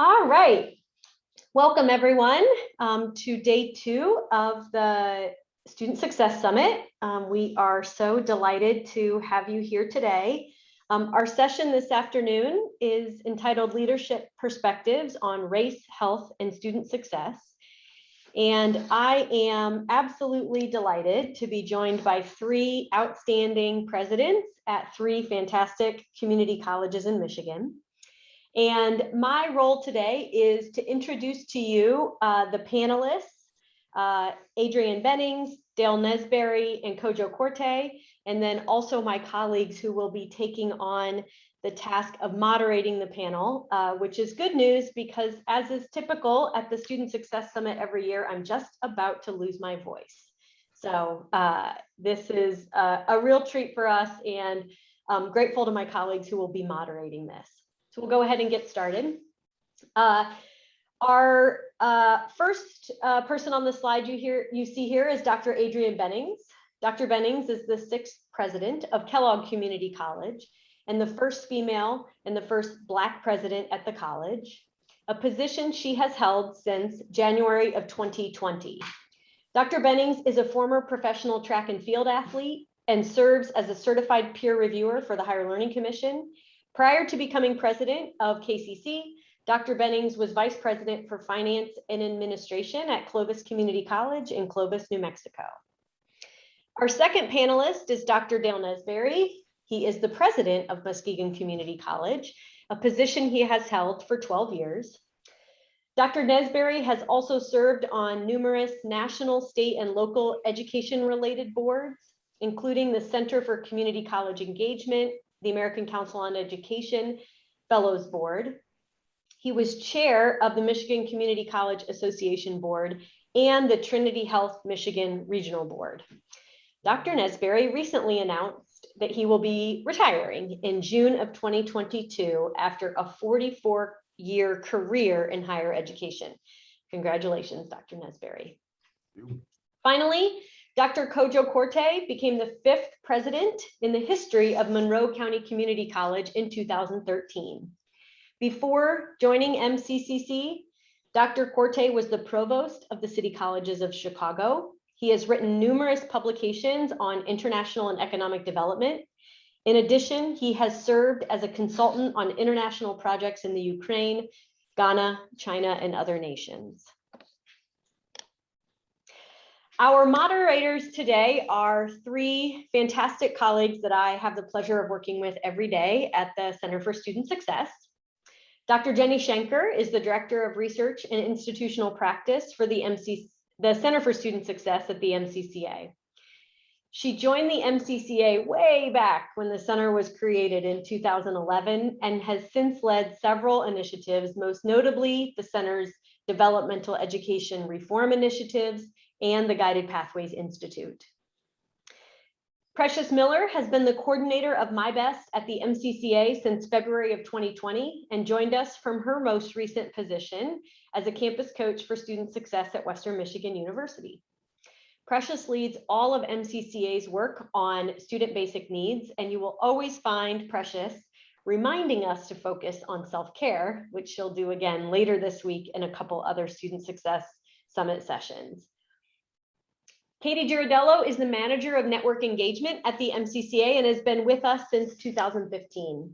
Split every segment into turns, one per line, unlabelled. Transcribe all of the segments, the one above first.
All right. Welcome, everyone, to day 2 of the Student Success Summit. We are so delighted to have you here today. Our session this afternoon is entitled Leadership Perspectives on Race, Health, and Student Success. And I am absolutely delighted to be joined by 3 outstanding presidents at 3 fantastic community colleges in Michigan. And my role today is to introduce to you the panelists, Adrienne Bennings, Dale Nesberry, and Kojo Korte, and then also my colleagues who will be taking on the task of moderating the panel, which is good news because, as is typical at the Student Success Summit every year, I'm just about to lose my voice. So this is a real treat for us, and I'm grateful to my colleagues who will be moderating this. So we'll go ahead and get started. Our first person on the slide you see here is Dr. Adrienne Bennings. Dr. Bennings is the 6th president of Kellogg Community College and the first female and the first Black president at the college, a position she has held since January of 2020. Dr. Bennings is a former professional track and field athlete and serves as a certified peer reviewer for the Higher Learning Commission. Prior to becoming president of KCC, Dr. Bennings was vice president for finance and administration at Clovis Community College in Clovis, New Mexico. Our second panelist is Dr. Dale Nesberry. He is the president of Muskegon Community College, a position he has held for 12 years. Dr. Nesberry has also served on numerous national, state, and local education-related boards, including the Center for Community College Engagement, the American Council on Education Fellows Board. He was chair of the Michigan Community College Association Board and the Trinity Health Michigan Regional Board. Dr. Nesberry recently announced that he will be retiring in June of 2022 after a 44-year career in higher education. Congratulations, Dr. Nesberry. Finally, Dr. Kojo Korte became the 5th president in the history of Monroe County Community College in 2013. Before joining MCCC, Dr. Korte was the provost of the City Colleges of Chicago. He has written numerous publications on international and economic development. In addition, he has served as a consultant on international projects in the Ukraine, Ghana, China, and other nations. Our moderators today are 3 fantastic colleagues that I have the pleasure of working with every day at the Center for Student Success. Dr. Jenny Schenker is the Director of Research and Institutional Practice for the Center for Student Success at the MCCA. She joined the MCCA way back when the center was created in 2011 and has since led several initiatives, most notably the center's developmental education reform initiatives and the Guided Pathways Institute. Precious Miller has been the coordinator of My Best at the MCCA since February of 2020 and joined us from her most recent position as a campus coach for student success at Western Michigan University. Precious leads all of MCCA's work on student basic needs, and you will always find Precious reminding us to focus on self-care, which she'll do again later this week in a couple other Student Success Summit sessions. Katie Girardello is the manager of network engagement at the MCCA and has been with us since 2015.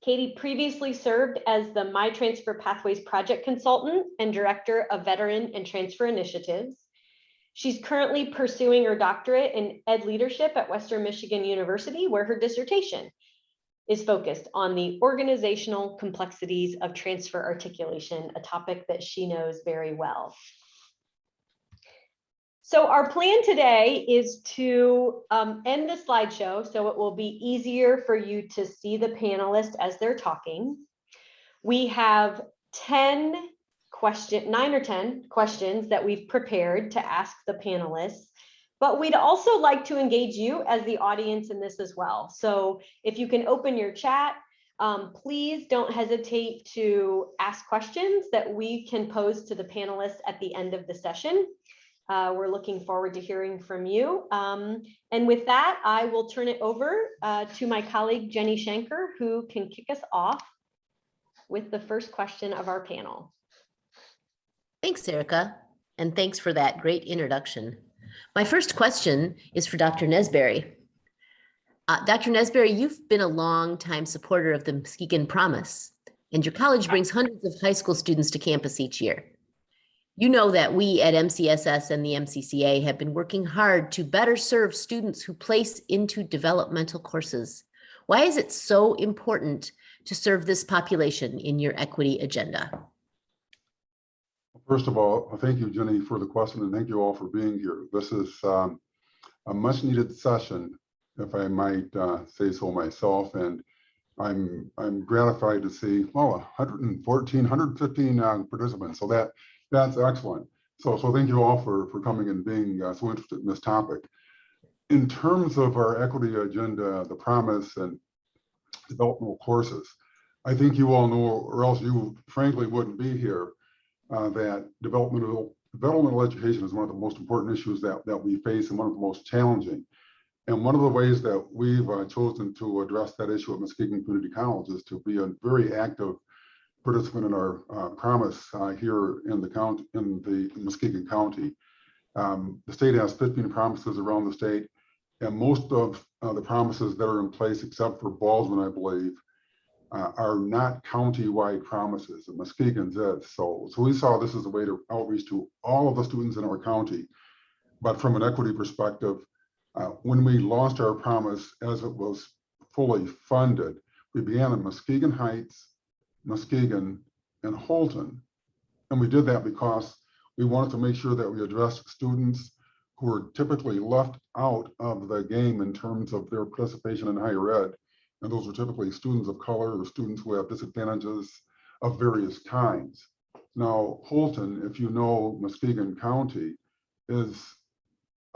Katie previously served as the My Transfer Pathways project consultant and director of veteran and transfer initiatives. She's currently pursuing her doctorate in ed leadership at Western Michigan University, where her dissertation is focused on the organizational complexities of transfer articulation, a topic that she knows very well. So our plan today is to end the slideshow so it will be easier for you to see the panelists as they're talking. We have 9 or 10 questions that we've prepared to ask the panelists, but we'd also like to engage you as the audience in this as well. So if you can open your chat, please don't hesitate to ask questions that we can pose to the panelists at the end of the session. We're looking forward to hearing from you. And with that, I will turn it over to my colleague, Jenny Schenker, who can kick us off with the first question of our panel.
Thanks, Erica, and thanks for that great introduction. My first question is for Dr. Nesberry. Dr. Nesberry, you've been a long-time supporter of the Muskegon Promise, and your college brings hundreds of high school students to campus each year. You know that we at MCSS and the MCCA have been working hard to better serve students who place into developmental courses. Why is it so important to serve this population in your equity agenda?
First of all, thank you, Jenny, for the question, and thank you all for being here. This is a much needed session, if I might say so myself, and I'm gratified to see, well, 114, 115 participants, so that's excellent. So thank you all for coming and being so interested in this topic. In terms of our equity agenda, the promise and developmental courses, I think you all know, or else you frankly wouldn't be here, that developmental education is one of the most important issues that we face and one of the most challenging. And one of the ways that we've chosen to address that issue at Muskegon Community College is to be a very active participant in our promise here in the county, in the Muskegon County. The state has 15 promises around the state, and most of the promises that are in place, except for Baldwin, I believe, are not county-wide promises, and Muskegon's is. So we saw this as a way to outreach to all of the students in our county. But from an equity perspective, when we launched our promise as it was fully funded, we began in Muskegon Heights, Muskegon, and Holton. And we did that because we wanted to make sure that we addressed students who were typically left out of the game in terms of their participation in higher ed. And those are typically students of color or students who have disadvantages of various kinds. Now, Holton, if you know Muskegon County, is,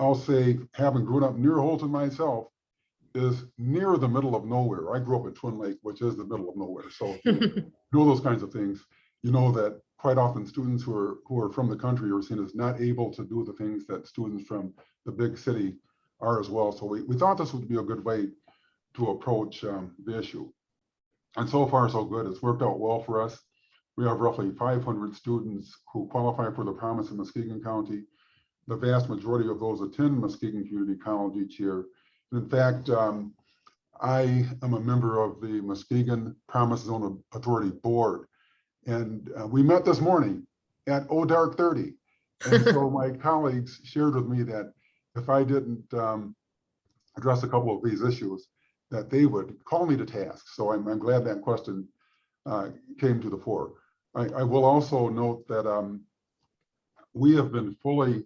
I'll say, having grown up near Holton myself, is near the middle of nowhere. I grew up in Twin Lake, which is the middle of nowhere. So if you know those kinds of things, you know that quite often students who are from the country are seen as not able to do the things that students from the big city are as well. So we thought this would be a good way to approach the issue. And so far, so good. It's worked out well for us. We have roughly 500 students who qualify for the promise in Muskegon County. The vast majority of those attend Muskegon Community College each year. And in fact, I am a member of the Muskegon Promise Zone Authority Board. And we met this morning at dark 30. And so my colleagues shared with me that if I didn't address a couple of these issues, that they would call me to task. So I'm glad that question came to the fore. I will also note that we have been fully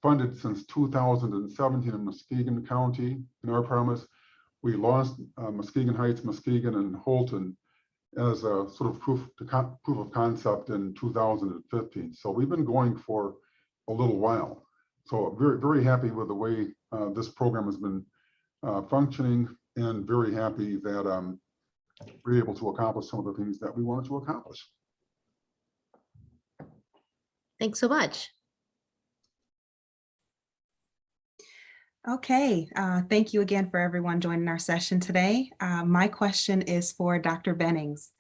funded since 2017 in Muskegon County in our promise. We launched Muskegon Heights, Muskegon, and Holton as a sort of proof of concept in 2015. So we've been going for a little while. So very, very happy with the way this program has been functioning, and very happy that we're able to accomplish some of the things that we wanted to accomplish.
Thanks so much.
Okay, thank you again for everyone joining our session today. My question is for Dr. Bennings.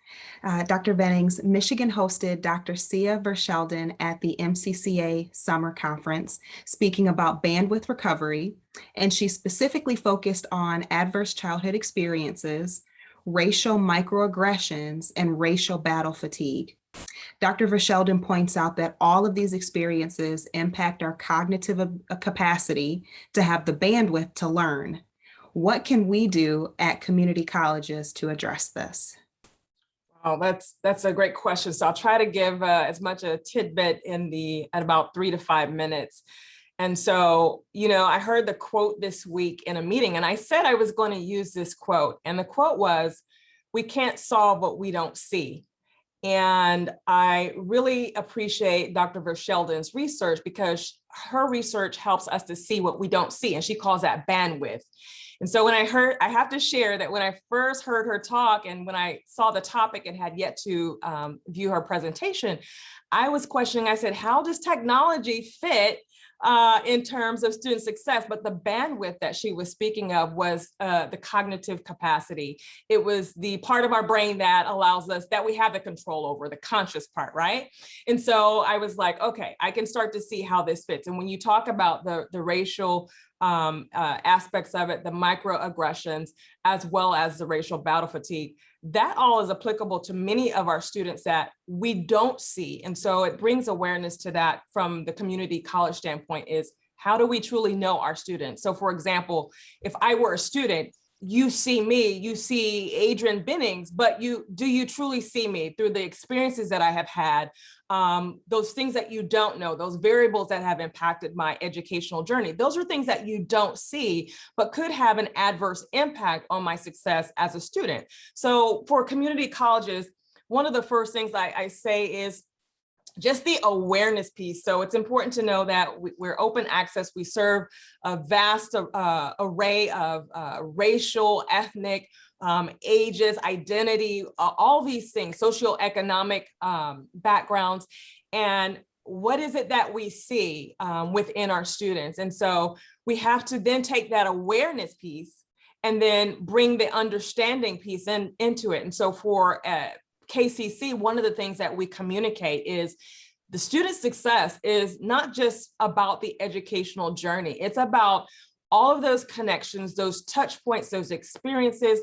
Dr. Bennings, Michigan hosted Dr. Sia Verschelden at the MCCA Summer Conference, speaking about bandwidth recovery, and she specifically focused on adverse childhood experiences, racial microaggressions, and racial battle fatigue. Dr. Verschelden points out that all of these experiences impact our cognitive capacity to have the bandwidth to learn. What can we do at community colleges to address this?
Oh, that's a great question. So I'll try to give as much a tidbit at about 3 to 5 minutes. And so, I heard the quote this week in a meeting, and I said I was going to use this quote. And the quote was, "We can't solve what we don't see." And I really appreciate Dr. Verschelden's research because her research helps us to see what we don't see, and she calls that bandwidth. And so when I have to share that when I first heard her talk and when I saw the topic and had yet to view her presentation, I was questioning, I said, how does technology fit in terms of student success? But the bandwidth that she was speaking of was the cognitive capacity. It was the part of our brain that allows us, that we have the control over, the conscious part, right? And so I was like, okay, I can start to see how this fits. And when you talk about the racial aspects of it, the microaggressions, as well as the racial battle fatigue, that all is applicable to many of our students that we don't see. And so it brings awareness to that from the community college standpoint is, how do we truly know our students? So for example, if I were a student, you see me, you see Adrian Bennings, but do you truly see me through the experiences that I have had, those things that you don't know, those variables that have impacted my educational journey? Those are things that you don't see, but could have an adverse impact on my success as a student. So for community colleges, one of the first things I say is just the awareness piece. So it's important to know that we're open access. We serve a vast array of racial, ethnic, ages, identity, all these things, socioeconomic backgrounds. And what is it that we see within our students? And so we have to then take that awareness piece and then bring the understanding piece into it. And so for KCC, one of the things that we communicate is the student success is not just about the educational journey. It's about all of those connections, those touch points, those experiences,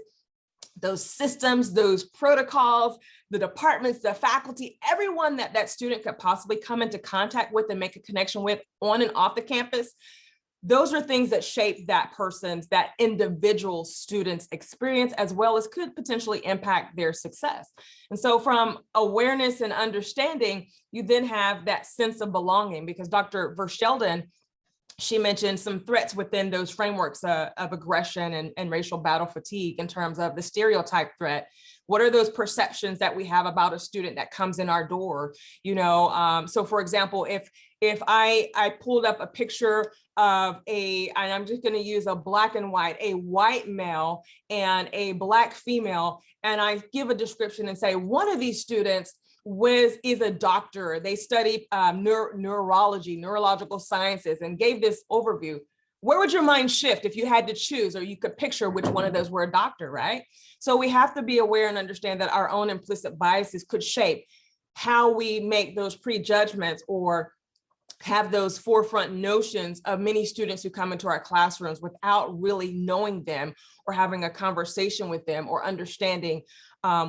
those systems, those protocols, the departments, the faculty, everyone that student could possibly come into contact with and make a connection with on and off the campus. Those are things that shape that individual student's experience, as well as could potentially impact their success. And so from awareness and understanding, you then have that sense of belonging, because Dr. Verschelden, she mentioned some threats within those frameworks of aggression and racial battle fatigue in terms of the stereotype threat. What are those perceptions that we have about a student that comes in our door? So for example, if I pulled up a picture of and I'm just going to use a black and white, a white male and a black female, and I give a description and say, one of these students is a doctor. They study neurology, neurological sciences, and gave this overview. Where would your mind shift if you had to choose, or you could picture which one of those were a doctor, right? So we have to be aware and understand that our own implicit biases could shape how we make those prejudgments or have those forefront notions of many students who come into our classrooms without really knowing them or having a conversation with them or understanding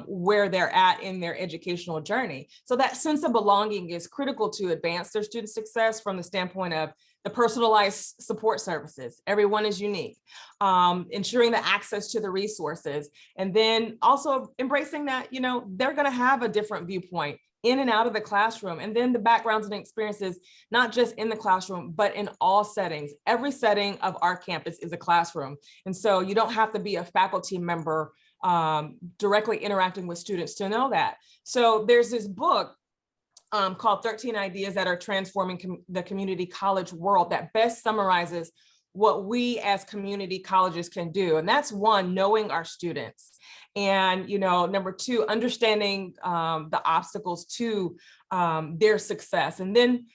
where they're at in their educational journey. So that sense of belonging is critical to advance their student success from the standpoint of the personalized support services. Everyone is unique. Ensuring the access to the resources, and then also embracing that, they're going to have a different viewpoint in and out of the classroom, and then the backgrounds and experiences, not just in the classroom, but in all settings. Every setting of our campus is a classroom. And so you don't have to be a faculty member directly interacting with students to know that. So there's this book called 13 Ideas That Are Transforming the Community College World that best summarizes what we as community colleges can do. And that's one, knowing our students. And, number two, understanding the obstacles to their success. And then,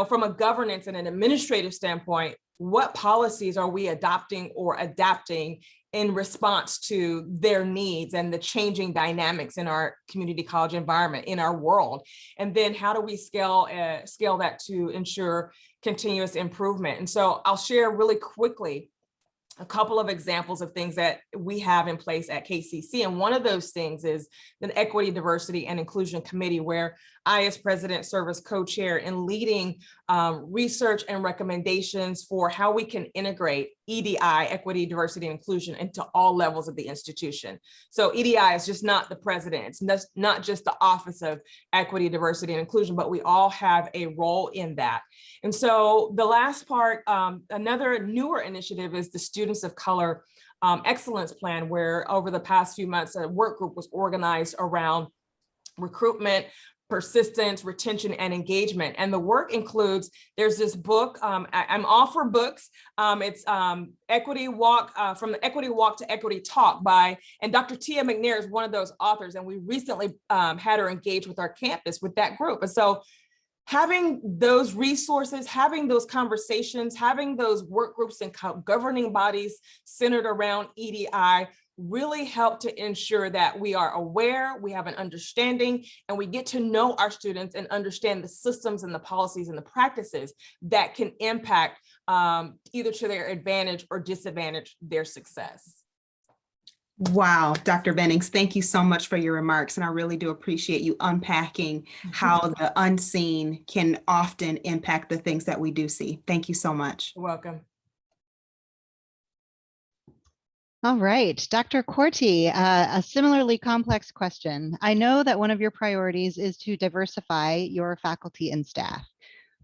from a governance and an administrative standpoint, what policies are we adopting or adapting in response to their needs and the changing dynamics in our community college environment, in our world? And then how do we scale that to ensure continuous improvement? And so I'll share really quickly a couple of examples of things that we have in place at KCC. And one of those things is the Equity, Diversity, and Inclusion Committee, where I, as president, serve as co-chair in leading research and recommendations for how we can integrate EDI, equity, diversity, and inclusion, into all levels of the institution. So EDI is just not the president, it's not just the Office of Equity, Diversity, and Inclusion, but we all have a role in that. And so the last part, another newer initiative is the Students of Color Excellence Plan, where over the past few months, a work group was organized around recruitment, persistence, retention, and engagement. And the work includes, there's this book, I'm all for books. It's Equity Walk, From the Equity Walk to Equity Talk and Dr. Tia McNair is one of those authors. And we recently had her engage with our campus with that group. And so having those resources, having those conversations, having those work groups and governing bodies centered around EDI really help to ensure that we are aware, we have an understanding, and we get to know our students and understand the systems and the policies and the practices that can impact either to their advantage or disadvantage their success.
Wow, Dr. Bennings, thank you so much for your remarks. And I really do appreciate you unpacking how the unseen can often impact the things that we do see. Thank you so much.
You're welcome.
All right, Dr. Corti, a similarly complex question. I know that one of your priorities is to diversify your faculty and staff.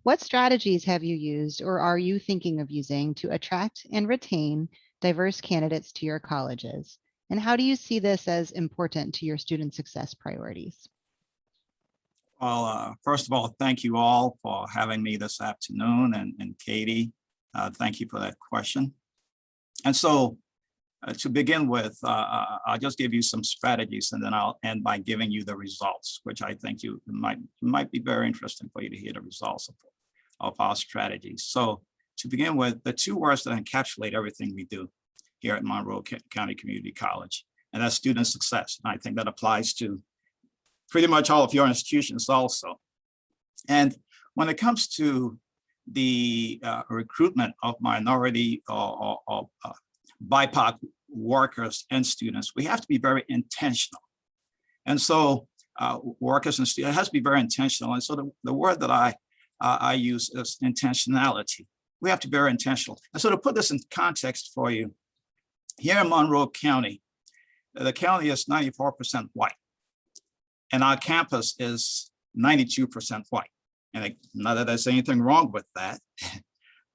What strategies have you used or are you thinking of using to attract and retain diverse candidates to your colleges? And how do you see this as important to your student success priorities?
Well, first of all, thank you all for having me this afternoon, and Katie, thank you for that question. And so, to begin with, I'll just give you some strategies and then I'll end by giving you the results, which I think you might be very interesting for you to hear the results of our strategies. So to begin with, the two words that encapsulate everything we do here at Monroe County Community College, and that's student success. And I think that applies to pretty much all of your institutions also. And when it comes to the recruitment of minority or BIPOC workers and students, we have to be very intentional. And so workers and students, it has to be very intentional. And so the word that I use is intentionality. We have to be very intentional. And so to put this in context for you, here in Monroe County, the county is 94% white. And our campus is 92% white. And not that there's anything wrong with that,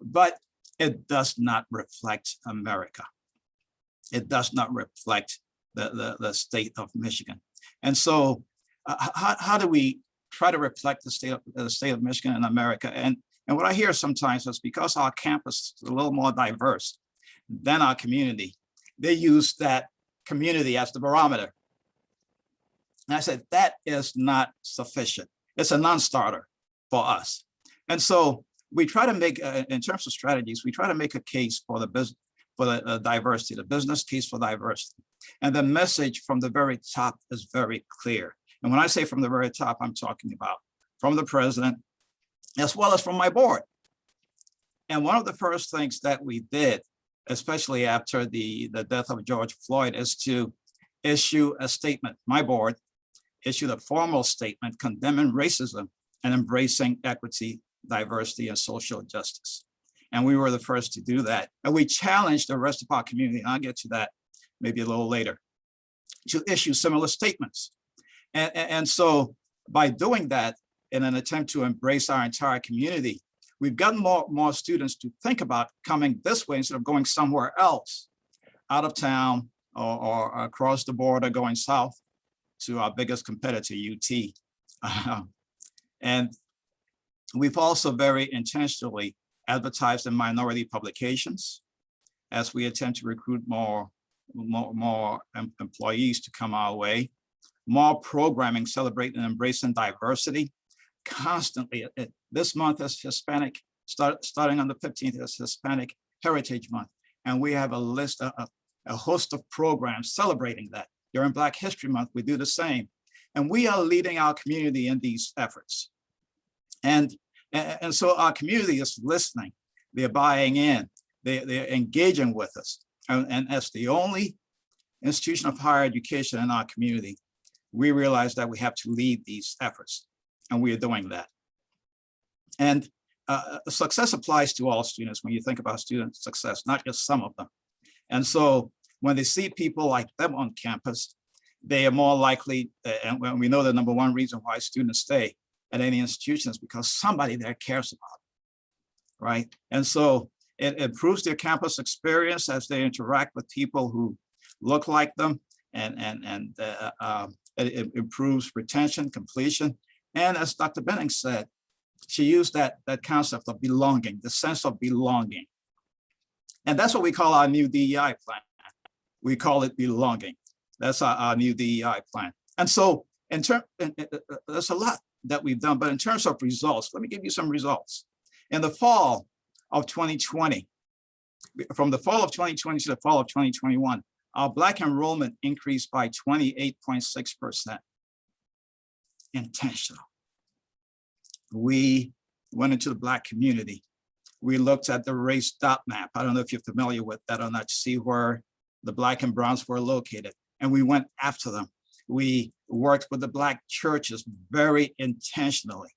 but it does not reflect America. It does not reflect the state of Michigan. And so how do we try to reflect the state of Michigan and America? And what I hear sometimes is because our campus is a little more diverse than our community, they use that community as the barometer. And I said, that is not sufficient. It's a non-starter for us. And so we try to make, in terms of strategies, we try to make a case for the business, for the diversity, the business case for diversity. And the message from the very top is very clear. And when I say from the very top, I'm talking about from the president, as well as from my board. And one of the first things that we did, especially after the death of George Floyd, is to issue a statement. My board issued a formal statement condemning racism and embracing equity, diversity, and social justice. And we were the first to do that. And we challenged the rest of our community, and I'll get to that maybe a little later, to issue similar statements. And so by doing that, in an attempt to embrace our entire community, we've gotten more students to think about coming this way instead of going somewhere else, out of town or across the border, going south to our biggest competitor, UT. And we've also very intentionally advertised in minority publications as we attempt to recruit more employees to come our way, more programming celebrating and embracing diversity constantly. This month is Hispanic, starting on the 15th is Hispanic Heritage Month. And we have a list, a host of programs celebrating that. During Black History Month, we do the same. And we are leading our community in these efforts. And so our community is listening, they're buying in, they're engaging with us. And as the only institution of higher education in our community, we realize that we have to lead these efforts, and we are doing that. And success applies to all students when you think about student success, not just some of them. And so when they see people like them on campus, they are more likely, and we know the number one reason why students stay at any institution is because somebody there cares about it, right? And so it improves their campus experience as they interact with people who look like them, and it improves retention, completion, And as Dr. Benning said, she used that concept of belonging, the sense of belonging. And that's what we call our new DEI plan. We call it belonging. That's our new DEI plan. And so there's a lot that we've done, but in terms of results, let me give you some results. In the fall of 2020, from the fall of 2020 to the fall of 2021, our Black enrollment increased by 28.6%. Intentional. We went into the Black community. We looked at the race dot map. I don't know if you're familiar with that or not, to see where the Black and browns were located. And we went after them. We worked with the Black churches very intentionally.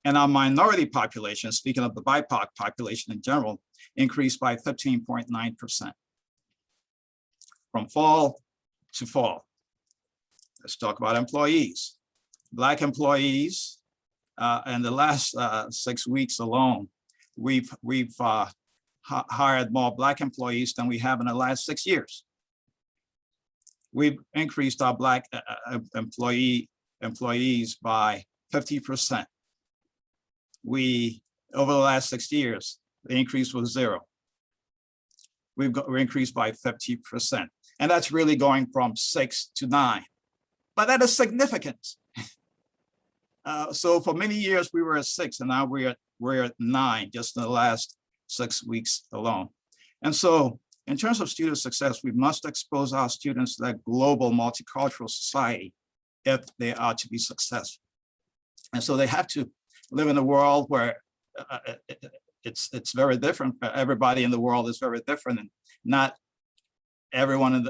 And our minority population, speaking of the BIPOC population in general, increased by 15.9%. From fall to fall. Let's talk about employees. Black employees, in the last 6 weeks alone, we've hired more Black employees than we have in the last 6 years. We've increased our Black employees by 50%. Over the last 6 years, the increase was 0. We're increased by 50%. And that's really going from 6 to 9. But that is significant. So for many years, we were at 6, and now we're at 9 just in the last 6 weeks alone. And so in terms of student success, we must expose our students to that global multicultural society if they are to be successful. And so they have to live in a world where it's very different. Everybody in the world is very different, and not everyone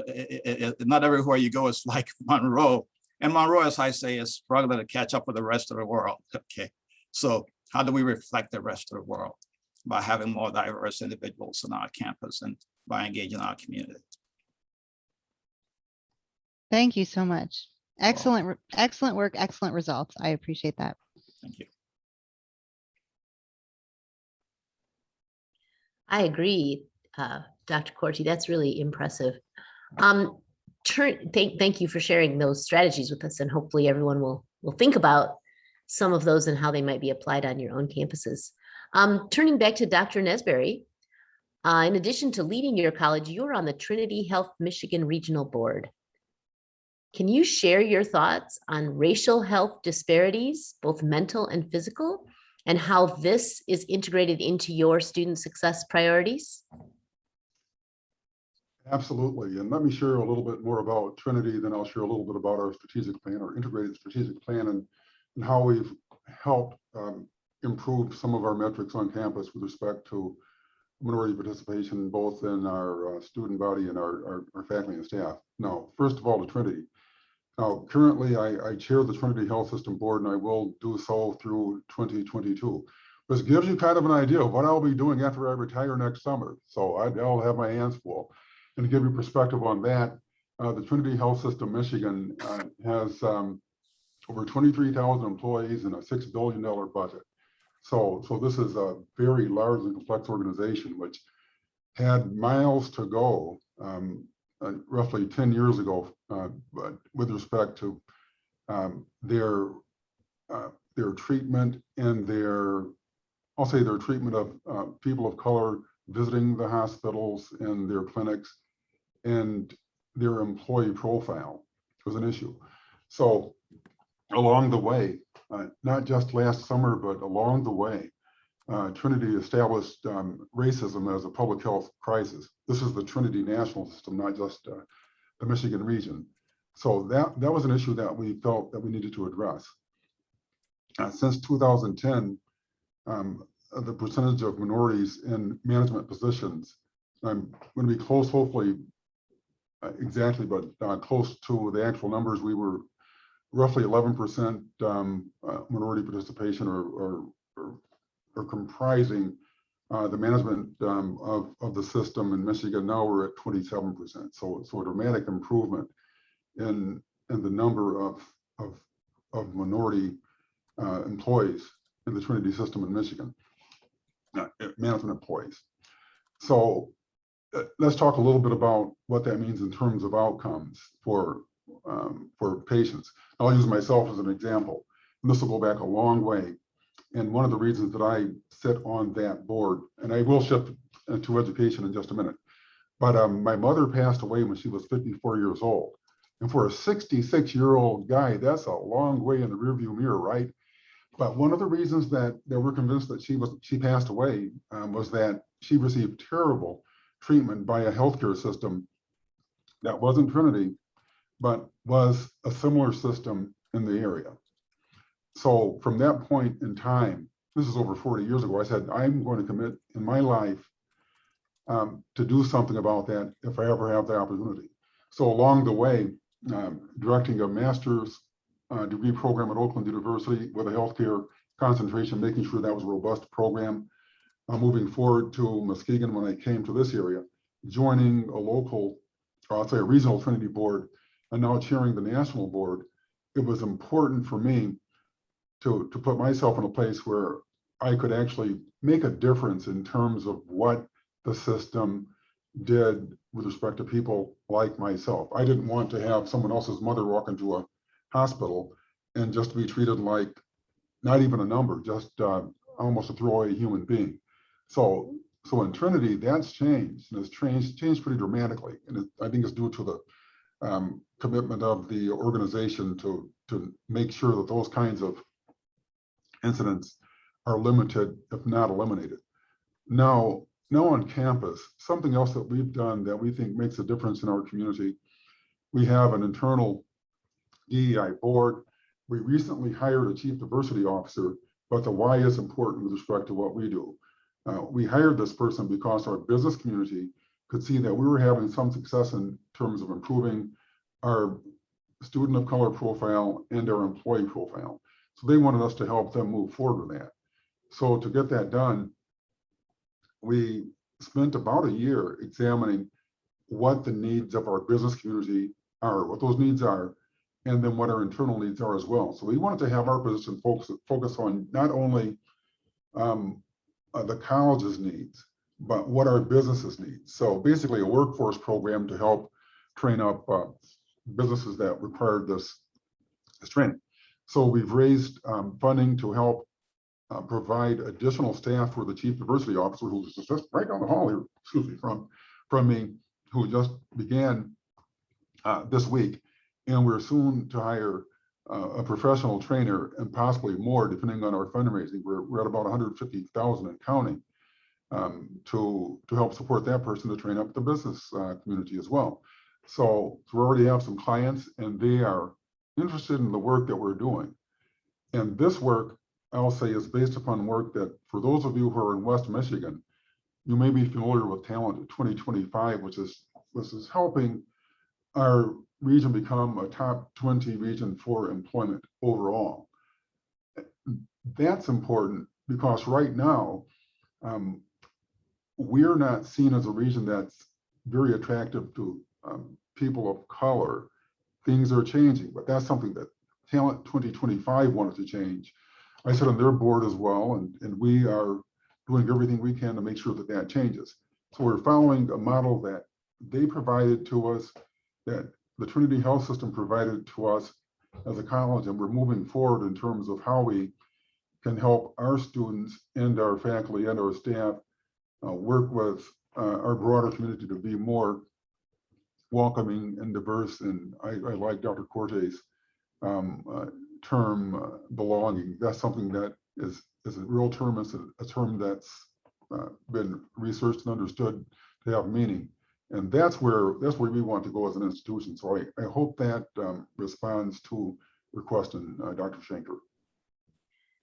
not everywhere you go is like Monroe. And Monroe, as I say, is struggling to catch up with the rest of the world. Okay, so how do we reflect the rest of the world? By having more diverse individuals on our campus and by engaging our community.
Thank you so much. Excellent, excellent work, excellent results. I appreciate that.
Thank you.
I agree, Dr. Corti, that's really impressive. Thank you for sharing those strategies with us, and hopefully everyone will think about some of those and how they might be applied on your own campuses. Turning back to Dr. Nesberry, in addition to leading your college, you're on the Trinity Health Michigan Regional Board. Can you share your thoughts on racial health disparities, both mental and physical, and how this is integrated into your student success priorities?
Absolutely. And let me share a little bit more about Trinity, then I'll share a little bit about our strategic plan, our integrated strategic plan, and how we've helped improve some of our metrics on campus with respect to minority participation, both in our student body and our faculty and staff. Now, first of all, to Trinity. Now, currently, I chair the Trinity Health System Board, and I will do so through 2022. This gives you kind of an idea of what I'll be doing after I retire next summer. So I'll have my hands full. And to give you perspective on that, the Trinity Health System Michigan has over 23,000 employees and a $6 billion budget. So this is a very large and complex organization, which had miles to go roughly 10 years ago, but with respect to their treatment and their treatment of people of color visiting the hospitals and their clinics, and their employee profile was an issue. So along the way, not just last summer, but along the way, Trinity established racism as a public health crisis. This is the Trinity National System, not just the Michigan region. So that was an issue that we felt that we needed to address. Since 2010, the percentage of minorities in management positions, I'm going to be close, hopefully exactly, but close to the actual numbers. We were roughly 11% minority participation or comprising the management of the system in Michigan. Now we're at 27%. So a dramatic improvement in the number of minority employees in the Trinity system in Michigan, management employees. So let's talk a little bit about what that means in terms of outcomes for patients. I'll use myself as an example. this will go back a long way. And one of the reasons that I sit on that board, and I will shift to education in just a minute, but my mother passed away when she was 54 years old. And for a 66-year-old guy, that's a long way in the rearview mirror, right? But one of the reasons that we're convinced that she passed away was that she received terrible treatment by a healthcare system that wasn't Trinity, but was a similar system in the area. So from that point in time, this is over 40 years ago, I said, I'm going to commit in my life to do something about that if I ever have the opportunity. So along the way, directing a master's degree program at Oakland University with a healthcare concentration, making sure that was a robust program. Moving forward to Muskegon when I came to this area, joining a local, I'll say a regional Trinity board, and now chairing the national board. It was important for me to put myself in a place where I could actually make a difference in terms of what the system did with respect to people like myself. I didn't want to have someone else's mother walk into a hospital and just be treated like not even a number, just almost a throwaway human being. So in Trinity, that's changed, and it's changed pretty dramatically. And I think it's due to the commitment of the organization to make sure that those kinds of incidents are limited, if not eliminated. Now on campus, something else that we've done that we think makes a difference in our community, we have an internal DEI board. We recently hired a chief diversity officer, but the why is important with respect to what we do. We hired this person because our business community could see that we were having some success in terms of improving our student of color profile and our employee profile. So they wanted us to help them move forward with that. So to get that done, we spent about a year examining what the needs of our business community are, what those needs are, and then what our internal needs are as well. So we wanted to have our position focus on not only the college's needs, but what our businesses need. So basically a workforce program to help train up businesses that required this training. So we've raised funding to help provide additional staff for the chief diversity officer, who's just right down the hall here, excuse me, from me, who just began this week. And we're soon to hire a professional trainer and possibly more, depending on our fundraising. We're at about 150,000 and counting to help support that person to train up the business community as well. So we already have some clients, and they are interested in the work that we're doing. And this work, I'll say, is based upon work that, for those of you who are in West Michigan, you may be familiar with Talent 2025, which is helping our region become a top 20 region for employment overall. That's important because right now, we're not seen as a region that's very attractive to people of color. Things are changing, but that's something that Talent 2025 wanted to change. I sit on their board as well, and we are doing everything we can to make sure that that changes. So we're following a model that they provided to us, that the Trinity Health System provided to us as a college, and we're moving forward in terms of how we can help our students and our faculty and our staff work with our broader community to be more welcoming and diverse. And I like Dr. Corte's term belonging. That's something that is a real term. It's a term that's been researched and understood to have meaning. And that's where we want to go as an institution. So I hope that responds to your question, Dr. Schenker.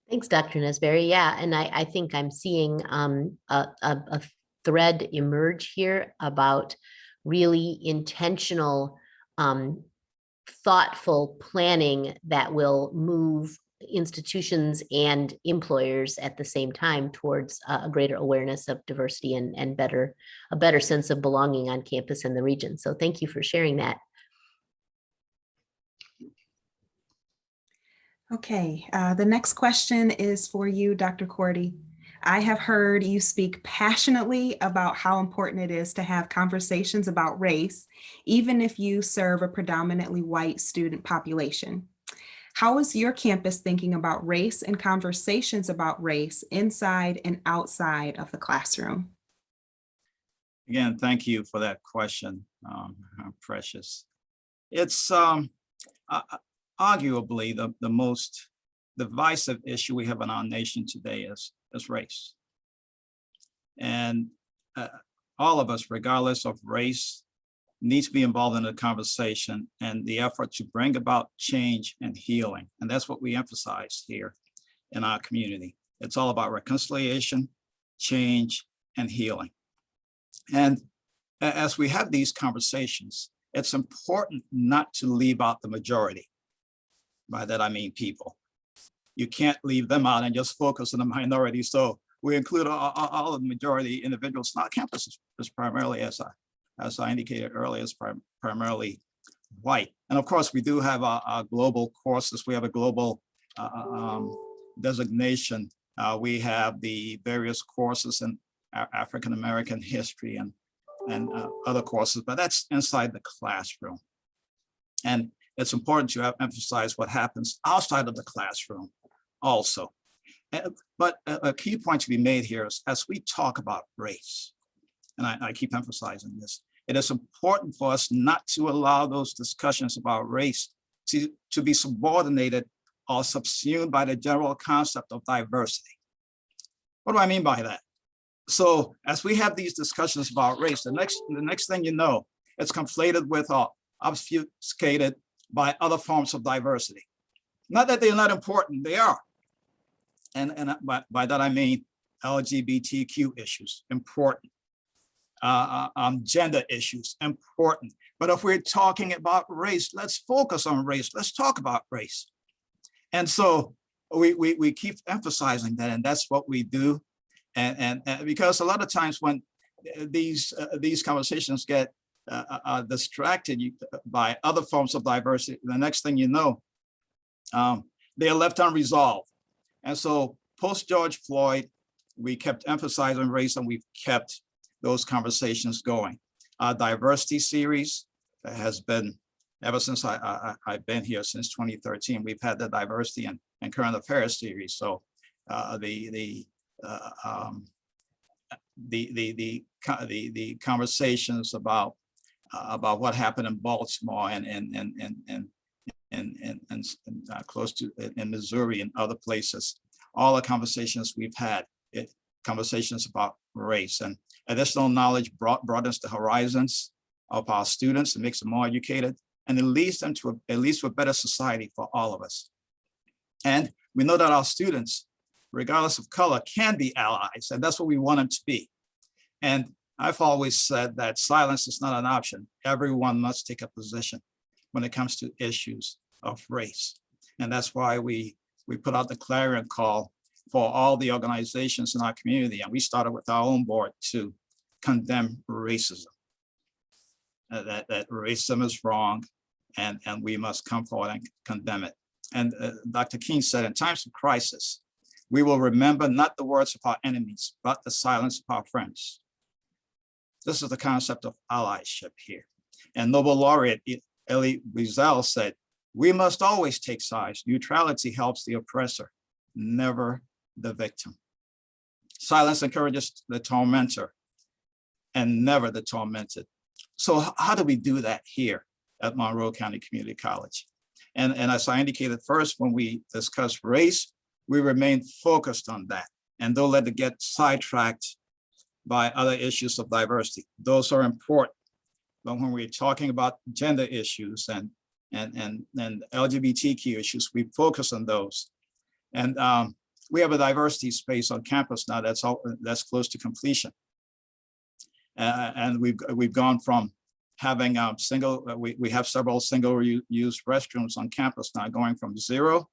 Thanks, Dr. Nesberry. Yeah, and I think I'm seeing a thread emerge here about really intentional, thoughtful planning that will move institutions and employers at the same time towards a greater awareness of diversity and a better sense of belonging on campus and the region. So thank you for sharing that.
Okay, the next question is for you, Dr. Corte. I have heard you speak passionately about how important it is to have conversations about race, even if you serve a predominantly white student population. How is your campus thinking about race and conversations about race inside and outside of the classroom?
Again, thank you for that question, Precious. It's arguably the most divisive issue we have in our nation today is race. And all of us, regardless of race, need to be involved in the conversation and the effort to bring about change and healing. And that's what we emphasize here in our community. It's all about reconciliation, change, and healing. And as we have these conversations, it's important not to leave out the majority. By that, I mean people. You can't leave them out and just focus on the minority. So we include all of the majority individuals. Our campus is primarily, as I indicated earlier, is primarily white. And of course, we do have our global courses. We have a global designation. We have the various courses in African-American history and other courses, but that's inside the classroom. And it's important to emphasize what happens outside of the classroom also. But a key point to be made here is as we talk about race, and I keep emphasizing this, it is important for us not to allow those discussions about race to be subordinated or subsumed by the general concept of diversity. What do I mean by that? So as we have these discussions about race, the next thing you know, it's conflated with or obfuscated by other forms of diversity. Not that they're not important, they are. And by that I mean LGBTQ issues, important. Gender issues, important. But if we're talking about race, let's focus on race. Let's talk about race. And so we keep emphasizing that, and that's what we do. And because a lot of times when these conversations get distracted by other forms of diversity, the next thing you know, they are left unresolved. And so post George Floyd, we kept emphasizing race and we've kept those conversations going. Our diversity series has been, ever since I've been here since 2013, we've had the diversity and current affairs series. So the conversations about what happened in Baltimore and close to in Missouri and other places, all the conversations we've had, conversations about race and additional knowledge broadens the horizons of our students and makes them more educated, and it leads them to at least a better society for all of us. And we know that our students, regardless of color, can be allies, and that's what we want them to be. And I've always said that silence is not an option. Everyone must take a position when it comes to issues of race. And that's why we put out the clarion call for all the organizations in our community. And we started with our own board to condemn racism. That racism is wrong, and we must come forward and condemn it. And Dr. King said, in times of crisis, we will remember not the words of our enemies, but the silence of our friends. This is the concept of allyship here. And Nobel laureate Elie Wiesel said, we must always take sides. Neutrality helps the oppressor, never the victim. Silence encourages the tormentor and never the tormented. So how do we do that here at Monroe County Community College? And as I indicated first, when we discuss race, we remain focused on that and don't let it get sidetracked by other issues of diversity. Those are important. But when we're talking about gender issues and LGBTQ issues, we focus on those. And we have a diversity space on campus now that's close to completion. And we've gone from having we have several single-use restrooms on campus now, going from 0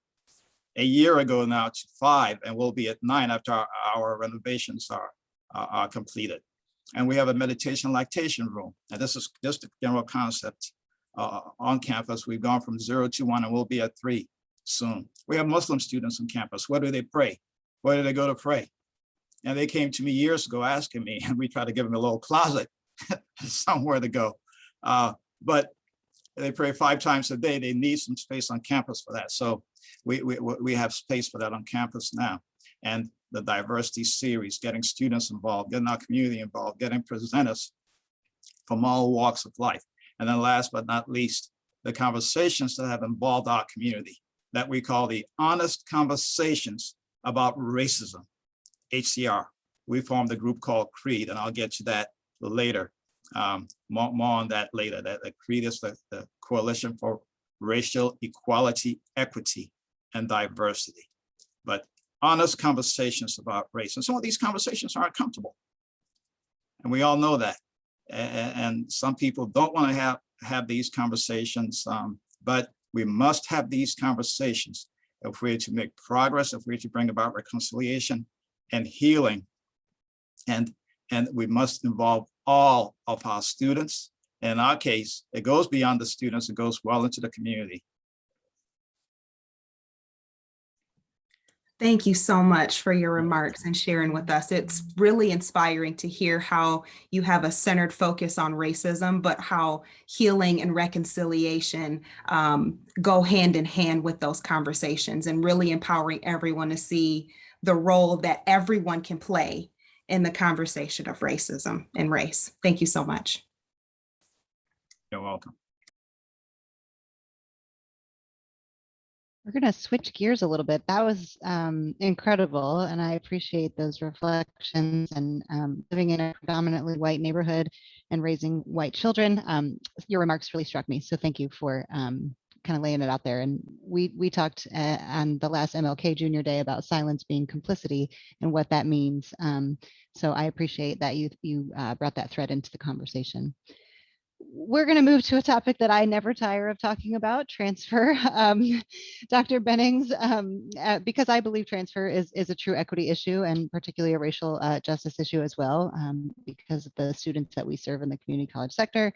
a year ago now to 5, and we'll be at 9 after our renovations are completed. And we have a meditation lactation room. And this is just a general concept on campus. We've gone from 0 to 1, and we'll be at 3 soon. We have Muslim students on campus. Where do they pray? Where do they go to pray? And they came to me years ago asking me, and we tried to give them a little closet somewhere to go. But they pray 5 times a day. They need some space on campus for that. So we have space for that on campus now. And the diversity series, getting students involved, getting our community involved, getting presenters from all walks of life. And then last but not least, the conversations that have involved our community that we call the honest conversations about racism, HCR. We formed a group called CREED, and I'll get to that later. More on that later. That the CREED is the Coalition for Racial Equality, Equity, and Diversity. But honest conversations about race. And some of these conversations are uncomfortable. And we all know that. And some people don't want to have these conversations, but we must have these conversations if we're to make progress, if we're to bring about reconciliation and healing. And we must involve all of our students. And in our case, it goes beyond the students, it goes well into the community.
Thank you so much for your remarks and sharing with us. It's really inspiring to hear how you have a centered focus on racism, but how healing and reconciliation go hand in hand with those conversations, and really empowering everyone to see the role that everyone can play in the conversation of racism and race. Thank you so much.
You're welcome.
We're going to switch gears a little bit. That was incredible, and I appreciate those reflections and living in a predominantly white neighborhood and raising white children. Your remarks really struck me, so thank you for kind of laying it out there. And we talked on the last MLK Junior Day about silence being complicity and what that means. So I appreciate that you brought that thread into the conversation. We're going to move to a topic that I never tire of talking about, transfer. Dr. Bennings, because I believe transfer is a true equity issue, and particularly a racial justice issue as well, because of the students that we serve in the community college sector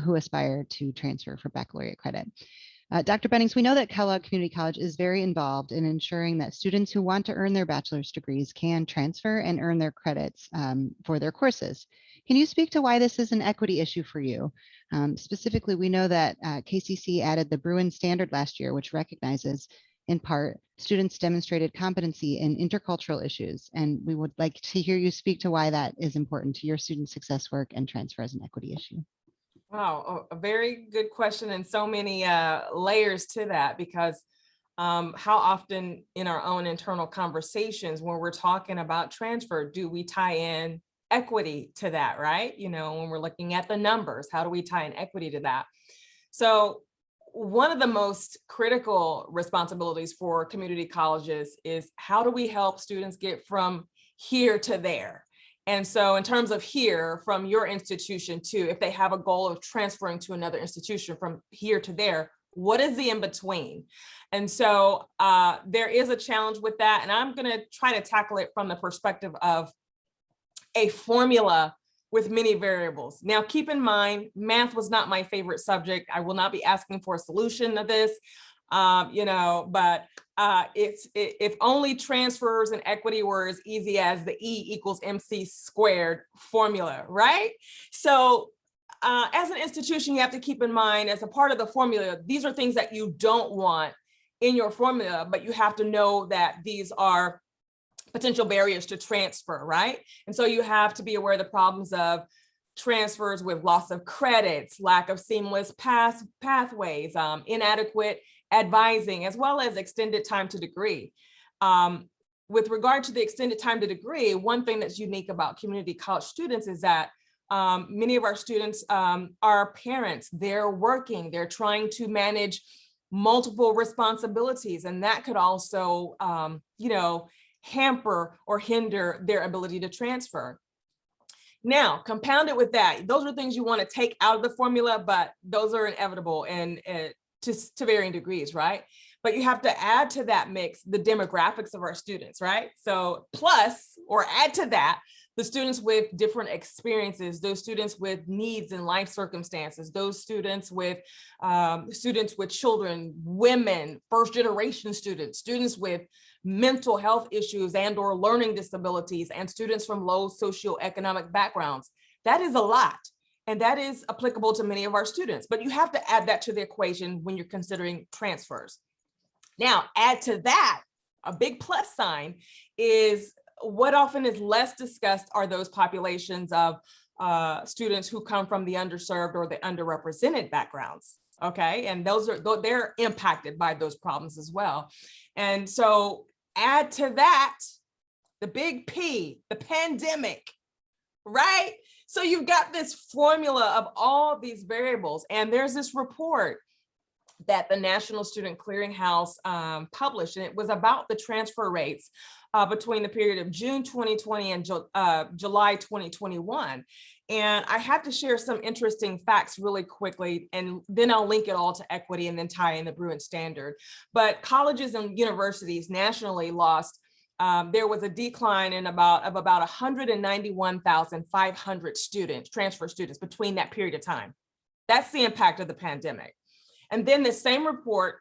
who aspire to transfer for baccalaureate credit. Dr. Bennings, we know that Kellogg Community College is very involved in ensuring that students who want to earn their bachelor's degrees can transfer and earn their credits for their courses. Can you speak to why this is an equity issue for you? Specifically, we know that KCC added the Bruin Standard last year, which recognizes, in part, students demonstrated competency in intercultural issues. And we would like to hear you speak to why that is important to your student success work and transfer as an equity issue.
Wow, a very good question, and so many layers to that, because how often in our own internal conversations when we're talking about transfer, do we tie in equity to that, right? You know, when we're looking at the numbers, how do we tie in equity to that? So one of the most critical responsibilities for community colleges is how do we help students get from here to there? And so in terms of here, from your institution to, if they have a goal of transferring to another institution from here to there, what is the in-between? And so there is a challenge with that. And I'm gonna try to tackle it from the perspective of a formula with many variables. Now, keep in mind, math was not my favorite subject. I will not be asking for a solution to this, you know, but if only transfers and equity were as easy as the E equals MC squared formula, right? So as an institution, you have to keep in mind, as a part of the formula, these are things that you don't want in your formula, but you have to know that these are potential barriers to transfer, right? And so you have to be aware of the problems of transfers with loss of credits, lack of seamless pathways, inadequate advising, as well as extended time to degree. With regard to the extended time to degree, one thing that's unique about community college students is that many of our students are parents, they're working, they're trying to manage multiple responsibilities, and that could also, you know, hamper or hinder their ability to transfer. Now, compounded with that, those are things you want to take out of the formula, but those are inevitable and to varying degrees, right? But you have to add to that mix the demographics of our students, right? So plus, or add to that, the students with different experiences, those students with needs and life circumstances, those students with children, women, first generation students, students with mental health issues and or learning disabilities, and students from low socioeconomic backgrounds. That is a lot. And that is applicable to many of our students, but you have to add that to the equation when you're considering transfers. Now, add to that, a big plus sign is what often is less discussed are those populations of students who come from the underserved or the underrepresented backgrounds. Okay, and they're impacted by those problems as well. And so add to that the big P, the pandemic, right? So you've got this formula of all these variables, and there's this report that the National Student Clearinghouse published, and it was about the transfer rates between the period of June 2020 and July 2021. And I have to share some interesting facts really quickly, and then I'll link it all to equity and then tie in the Bruin Standard. But colleges and universities nationally lost, there was a decline of about 191,500 students, transfer students between that period of time. That's the impact of the pandemic. And then the same report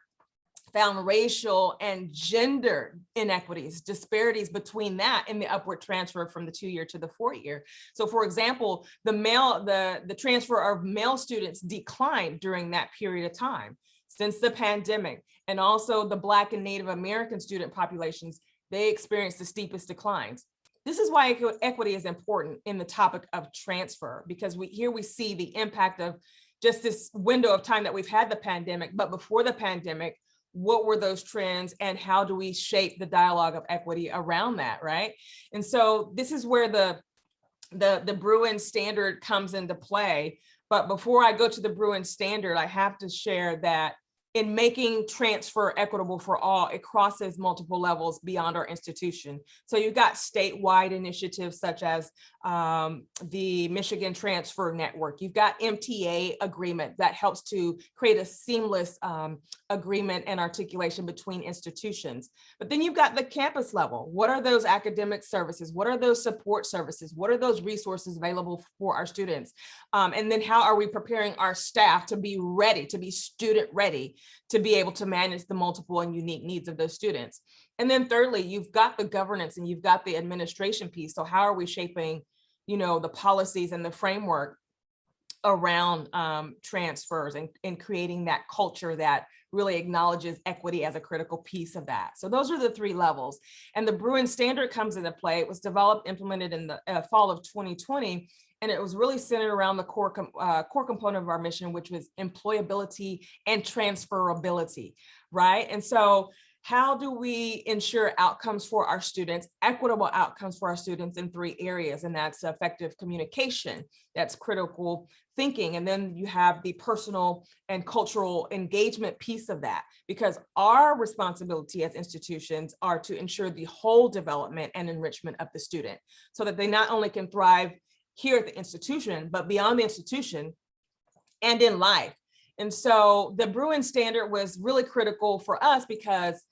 found racial and gender inequities, disparities between that and the upward transfer from the 2-year to the 4-year. So for example, the transfer of male students declined during that period of time since the pandemic. And also the Black and Native American student populations, they experienced the steepest declines. This is why equity is important in the topic of transfer, because here we see the impact of just this window of time that we've had the pandemic, but before the pandemic, what were those trends and how do we shape the dialogue of equity around that, right? And so this is where the Bruin Standard comes into play. But before I go to the Bruin Standard, I have to share that in making transfer equitable for all, it crosses multiple levels beyond our institution. So you've got statewide initiatives such as the Michigan Transfer Network. You've got MTA agreement that helps to create a seamless agreement and articulation between institutions. But then you've got the campus level. What are those academic services? What are those support services? What are those resources available for our students? And then how are we preparing our staff to be ready, to be student ready, to be able to manage the multiple and unique needs of those students? And then thirdly, you've got the governance and you've got the administration piece. So how are we shaping, the policies and the framework around transfers and creating that culture that really acknowledges equity as a critical piece of that? So those are the 3 levels. And the Bruin Standard comes into play. It was developed, implemented in the fall of 2020. And it was really centered around the core component of our mission, which was employability and transferability, right? And so how do we ensure outcomes for our students, equitable outcomes for our students in 3 areas? And that's effective communication, that's critical thinking. And then you have the personal and cultural engagement piece of that, because our responsibility as institutions are to ensure the whole development and enrichment of the student so that they not only can thrive here at the institution, but beyond the institution and in life. And so the Bruin Standard was really critical for us because,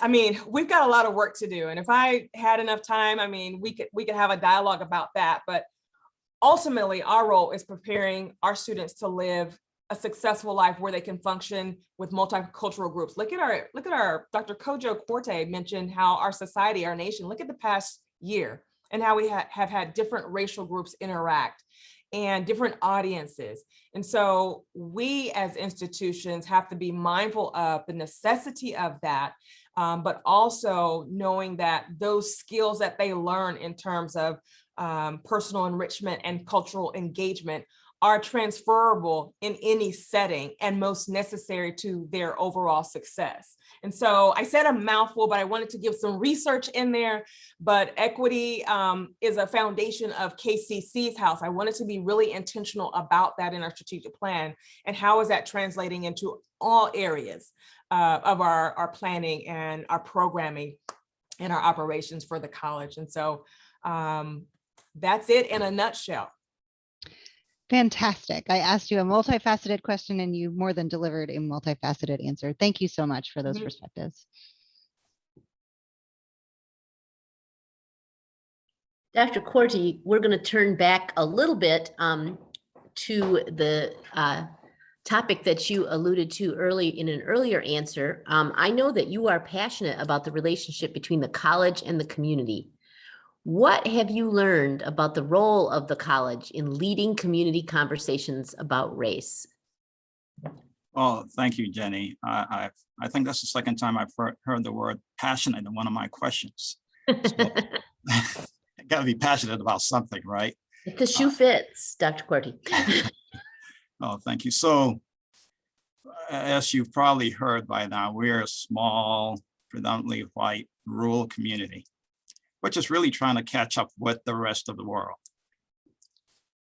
we've got a lot of work to do. And if I had enough time, we could have a dialogue about that. But ultimately, our role is preparing our students to live a successful life where they can function with multicultural groups. Look at our Dr. Kojo Korte mentioned how our society, our nation, look at the past year and how we have had different racial groups interact and different audiences. And so we as institutions have to be mindful of the necessity of that, but also knowing that those skills that they learn in terms of personal enrichment and cultural engagement are transferable in any setting and most necessary to their overall success. And so I said a mouthful, but I wanted to give some research in there. But equity is a foundation of KCC's house. I wanted to be really intentional about that in our strategic plan. And how is that translating into all areas of our planning and our programming and our operations for the college? And so that's it in a nutshell.
Fantastic. I asked you a multifaceted question and you more than delivered a multifaceted answer. Thank you so much for those perspectives.
Dr. Korte, we're going to turn back a little bit to the topic that you alluded to in an earlier answer. I know that you are passionate about the relationship between the college and the community. What have you learned about the role of the college in leading community conversations about race?
Oh, thank you, Jenny. I think that's the second time I've heard the word passionate in one of my questions. So, got to be passionate about something, right?
If the shoe fits, Dr. Corti.
Oh, thank you. So, as you've probably heard by now, we're a small, predominantly white rural community, which is really trying to catch up with the rest of the world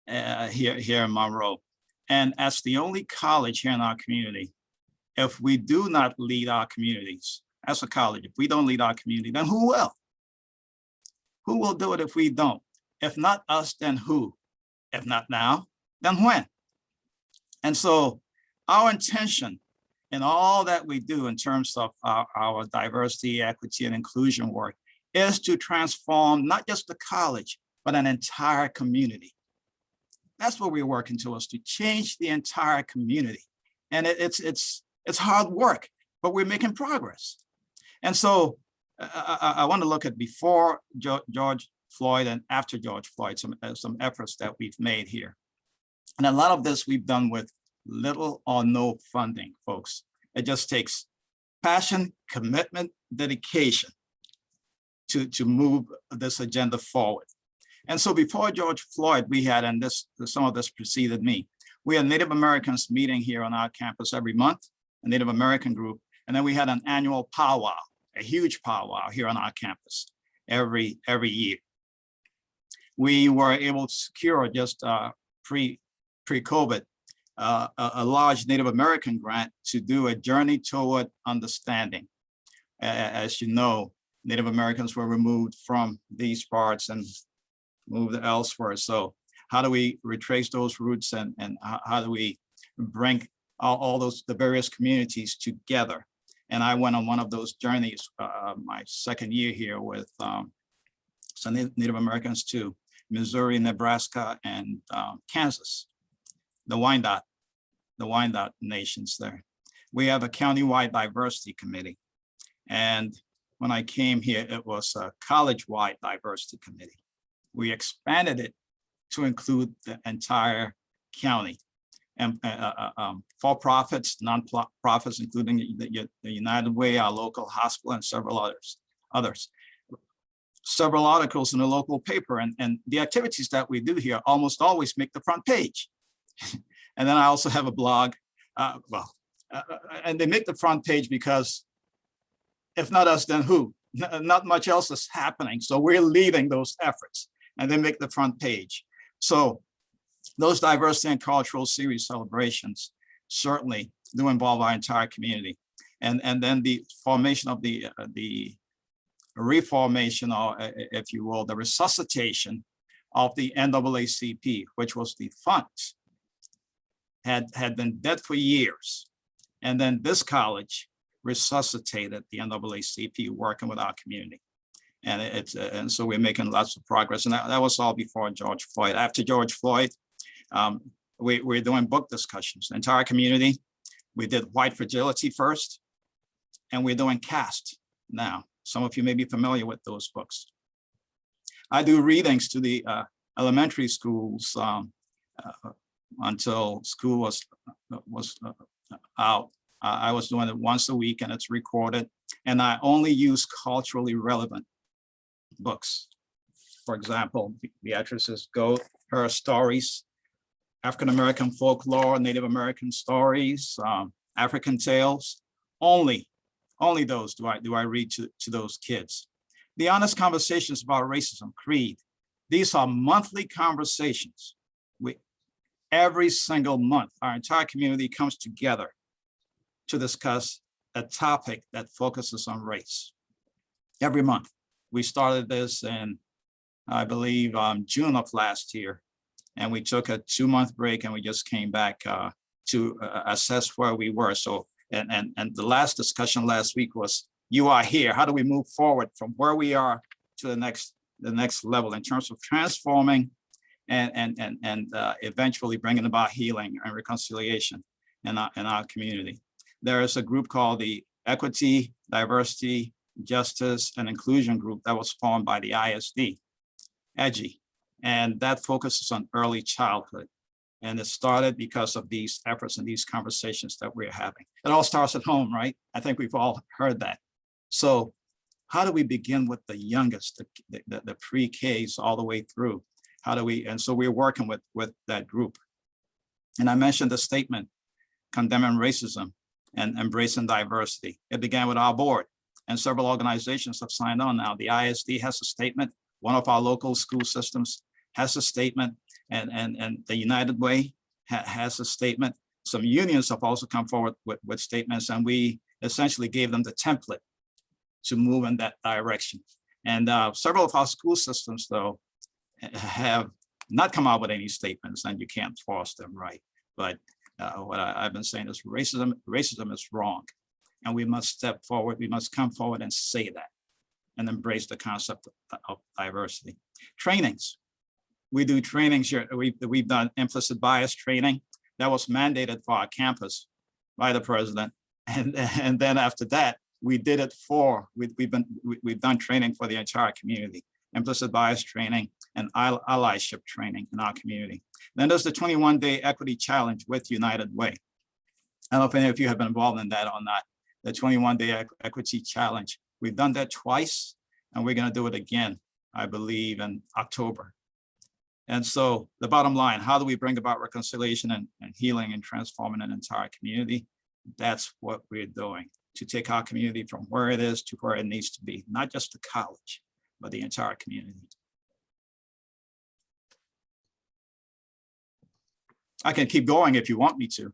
here in Monroe. And as the only college here in our community, if we do not lead our communities as a college, if we don't lead our community, then who will? Who will do it if we don't? If not us, then who? If not now, then when? And so our intention in all that we do in terms of our diversity, equity, and inclusion work is to transform not just the college, but an entire community. That's what we're working towards, to change the entire community. And it's hard work, but we're making progress. And so I want to look at before George Floyd and after George Floyd, some efforts that we've made here. And a lot of this we've done with little or no funding, folks. It just takes passion, commitment, dedication to move this agenda forward. And so before George Floyd, we had, and some of this preceded me, we had Native Americans meeting here on our campus every month, a Native American group. And then we had an annual powwow, a huge powwow here on our campus every year. We were able to secure just pre-COVID, a large Native American grant to do a journey toward understanding. As you know, Native Americans were removed from these parts and moved elsewhere. So how do we retrace those roots, and how do we bring all the various communities together? And I went on one of those journeys my second year here with some Native Americans to Missouri, Nebraska, and Kansas, the Wyandotte nations there. We have a countywide diversity committee. And when I came here, it was a college-wide diversity committee. We expanded it to include the entire county, and for-profits, non-profits, including the United Way, our local hospital, and several others. Several articles in the local paper, and the activities that we do here almost always make the front page. And then I also have a blog, and they make the front page because if not us, then who? Not much else is happening. So we're leading those efforts, and they make the front page. So those diversity and cultural series celebrations certainly do involve our entire community. And then the formation of the reformation, or if you will, the resuscitation of the NAACP, which was defunct, had been dead for years. And then this college resuscitated the NAACP, working with our community. And so we're making lots of progress. And that was all before George Floyd. After George Floyd, we're doing book discussions. The entire community. We did White Fragility first, and we're doing Caste now. Some of you may be familiar with those books. I do readings to the elementary schools until school was out. I was doing it once a week, and it's recorded. And I only use culturally relevant books. For example, Beatrice's Goat, her stories, African-American folklore, Native American stories, African tales. Only those do I read to those kids. The honest conversations about racism, creed, these are monthly conversations. Every single month, our entire community comes together to discuss a topic that focuses on race. Every month. We started this in, I believe, June of last year. And we took a 2-month break, and we just came back to assess where we were. So, and the last discussion last week was, you are here. How do we move forward from where we are to the next level in terms of transforming and eventually bringing about healing and reconciliation in our community? There is a group called the Equity, Diversity, Justice, and Inclusion Group that was formed by the ISD, EDGI, and that focuses on early childhood. And it started because of these efforts and these conversations that we're having. It all starts at home, right? I think we've all heard that. So how do we begin with the youngest, the pre-Ks all the way through? How do we, and so we're working with that group. And I mentioned the statement, condemning racism and embracing diversity. It began with our board, and several organizations have signed on now. The ISD has a statement. One of our local school systems has a statement, and the United Way has a statement. Some unions have also come forward with statements, and we essentially gave them the template to move in that direction. And several of our school systems, though, have not come out with any statements, and you can't force them, right? But what I've been saying is racism is wrong, and we must step forward. We must come forward and say that, and embrace the concept of diversity. Trainings. We do trainings here. We've done implicit bias training that was mandated for our campus by the president, and then after that, we did it for we've done training for the entire community, implicit bias training and allyship training in our community. Then there's the 21-day equity challenge with United Way. I don't know if any of you have been involved in that or not. The 21-day equity challenge. We've done that twice, and we're going to do it again, I believe, in October. And so the bottom line, how do we bring about reconciliation and healing and transforming an entire community? That's what we're doing, to take our community from where it is to where it needs to be, not just the college, but the entire community. I can keep going if you want me to.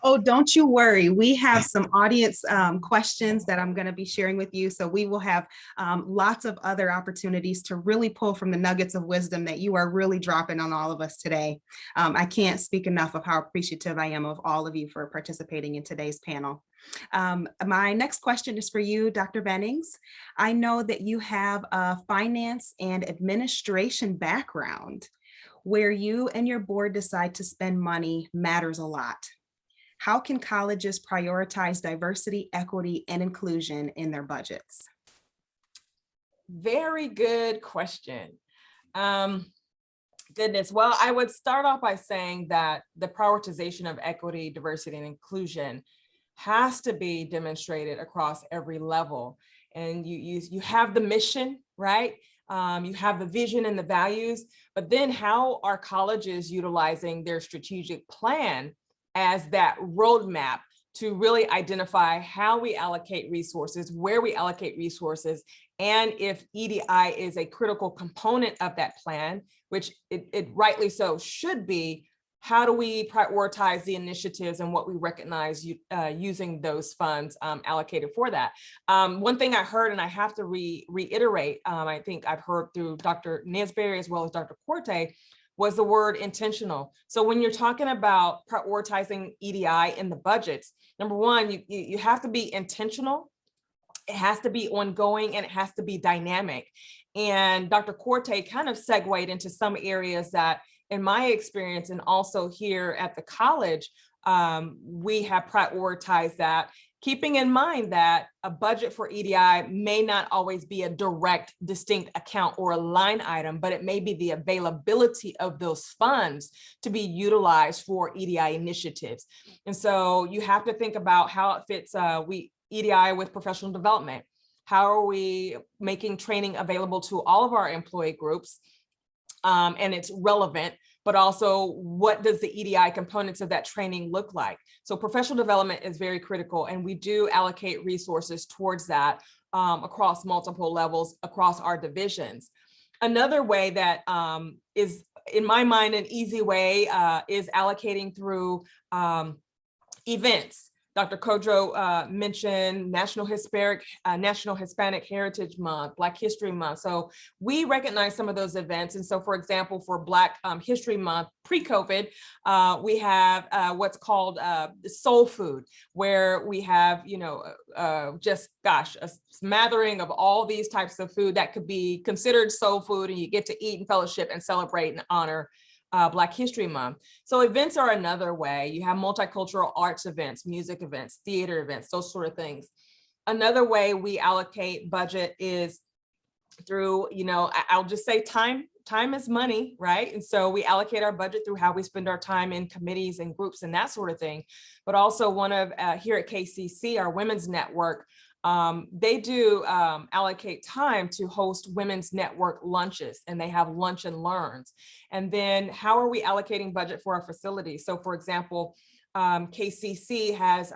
Oh, don't you worry. We have some audience questions that I'm going to be sharing with you. So we will have lots of other opportunities to really pull from the nuggets of wisdom that you are really dropping on all of us today. I can't speak enough of how appreciative I am of all of you for participating in today's panel. My next question is for you, Dr. Bennings. I know that you have a finance and administration background. Where you and your board decide to spend money matters a lot. How can colleges prioritize diversity, equity, and inclusion in their budgets?
Very good question. Goodness. Well, I would start off by saying that the prioritization of equity, diversity, and inclusion has to be demonstrated across every level. And you have the mission, right? You have the vision and the values, but then how are colleges utilizing their strategic plan as that roadmap to really identify how we allocate resources, where we allocate resources, and if EDI is a critical component of that plan, which it rightly so should be, how do we prioritize the initiatives and what we recognize using those funds allocated for that? One thing I heard, and I have to reiterate, I think I've heard through Dr. Nesberry as well as Dr. Corte, was the word intentional. So when you're talking about prioritizing EDI in the budgets, number one, you have to be intentional. It has to be ongoing, and it has to be dynamic. And Dr. Corte kind of segued into some areas that, in my experience, and also here at the college, we have prioritized that, keeping in mind that a budget for EDI may not always be a direct, distinct account or a line item, but it may be the availability of those funds to be utilized for EDI initiatives. And so you have to think about how it fits EDI with professional development. How are we making training available to all of our employee groups? And it's relevant, but also what does the EDI components of that training look like? So professional development is very critical, and we do allocate resources towards that across multiple levels, across our divisions. Another way that is, in my mind, an easy way is allocating through events. Dr. Kodro mentioned National Hispanic Heritage Month, Black History Month. So we recognize some of those events. And so, for example, for Black History Month, pre-COVID, we have what's called soul food, where we have, just, a smattering of all these types of food that could be considered soul food, and you get to eat and fellowship and celebrate and honor Black History Month. So events are another way. You have multicultural arts events, music events, theater events, those sort of things. Another way we allocate budget is through, I'll just say time time is money, right? And so we allocate our budget through how we spend our time in committees and groups and that sort of thing. But also one of here at KCC, our women's network, they do allocate time to host women's network lunches, and they have lunch and learns. And then how are we allocating budget for our facilities? So for example, KCC has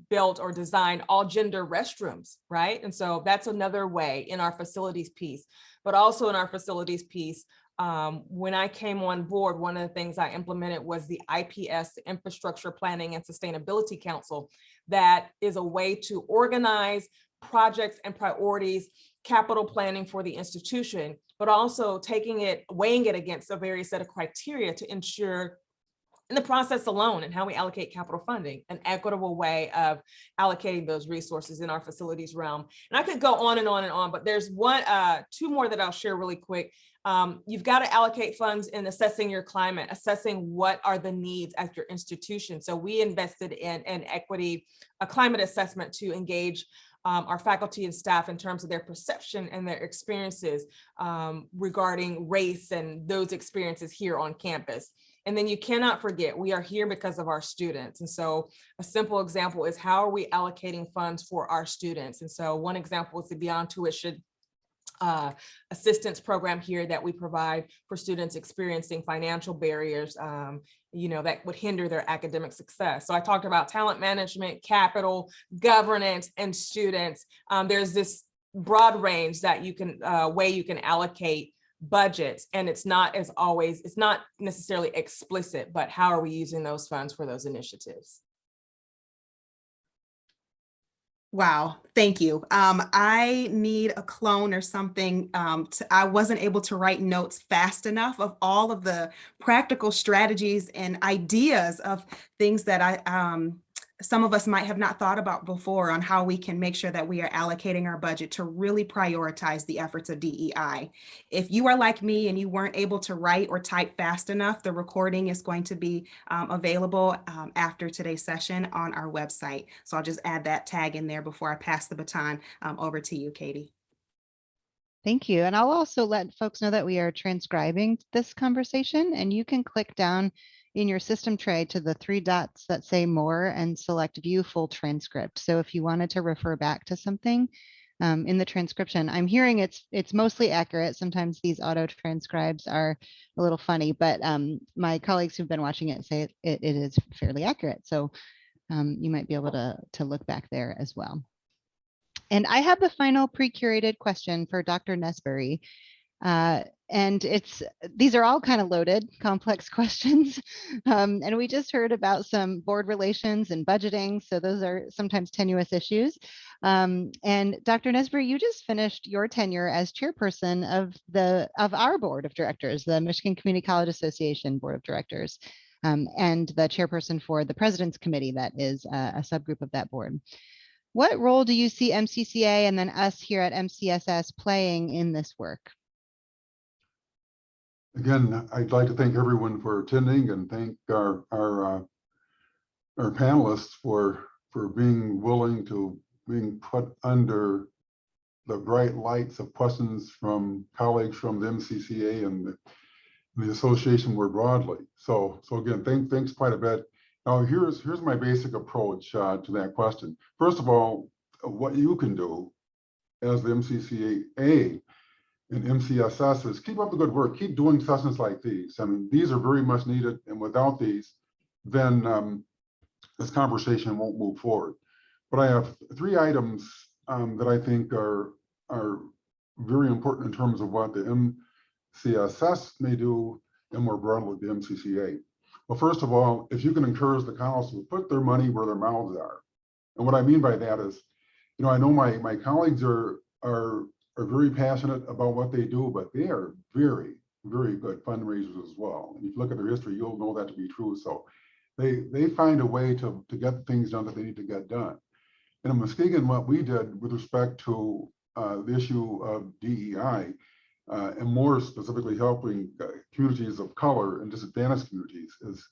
built or designed all gender restrooms, right? And so that's another way in our facilities piece, but also in our facilities piece. When I came on board, one of the things I implemented was the IPS, Infrastructure Planning and Sustainability Council. That is a way to organize projects and priorities, capital planning for the institution, but also weighing it against a various set of criteria to ensure in the process alone and how we allocate capital funding, an equitable way of allocating those resources in our facilities realm. And I could go on and on and on, but there's two more that I'll share really quick. You've got to allocate funds in assessing your climate, assessing what are the needs at your institution. So we invested in an equity, a climate assessment to engage our faculty and staff in terms of their perception and their experiences regarding race and those experiences here on campus. And then you cannot forget, we are here because of our students. And so a simple example is, how are we allocating funds for our students? And so one example is the Beyond Tuition assistance program here that we provide for students experiencing financial barriers, that would hinder their academic success. So I talked about talent management, capital, governance, and students. There's this broad range that you can way you can allocate budgets, and it's not necessarily explicit, but how are we using those funds for those initiatives?
Wow, thank you. I need a clone or something. I wasn't able to write notes fast enough of all of the practical strategies and ideas of things that some of us might have not thought about before on how we can make sure that we are allocating our budget to really prioritize the efforts of DEI. If you are like me and you weren't able to write or type fast enough, the recording is going to be available after today's session on our website. So I'll just add that tag in there before I pass the baton over to you, Katie.
Thank you. And I'll also let folks know that we are transcribing this conversation, and you can click down in your system tray to the three dots that say more and select view full transcript. So if you wanted to refer back to something in the transcription, I'm hearing it's mostly accurate. Sometimes these auto transcribes are a little funny, but my colleagues who've been watching it say it is fairly accurate. So you might be able to look back there as well. And I have the final pre-curated question for Dr. Nesbury. And these are all kind of loaded, complex questions. And we just heard about some board relations and budgeting. So those are sometimes tenuous issues. And Dr. Nesbury, you just finished your tenure as chairperson of our board of directors, the Michigan Community College Association Board of Directors, and the chairperson for the President's Committee that is a subgroup of that board. What role do you see MCCA and then us here at MCSS playing in this work?
Again, I'd like to thank everyone for attending and thank our panelists for being willing to being put under the bright lights of questions from colleagues from the MCCA and the association more broadly. So again, thanks quite a bit. Now here's my basic approach to that question. First of all, what you can do as the MCCA and MCSS is keep up the good work, keep doing sessions like these. I mean, these are very much needed, and without these, then this conversation won't move forward. But I have three items that I think are very important in terms of what the MCSS may do, and more broadly, the MCCA. Well, first of all, if you can encourage the council to put their money where their mouths are. And what I mean by that is, I know my colleagues are very passionate about what they do, but they are very, very good fundraisers as well. And if you look at their history, you'll know that to be true. So they find a way to get things done that they need to get done. And in Muskegon, what we did with respect to the issue of DEI, and more specifically helping communities of color and disadvantaged communities, is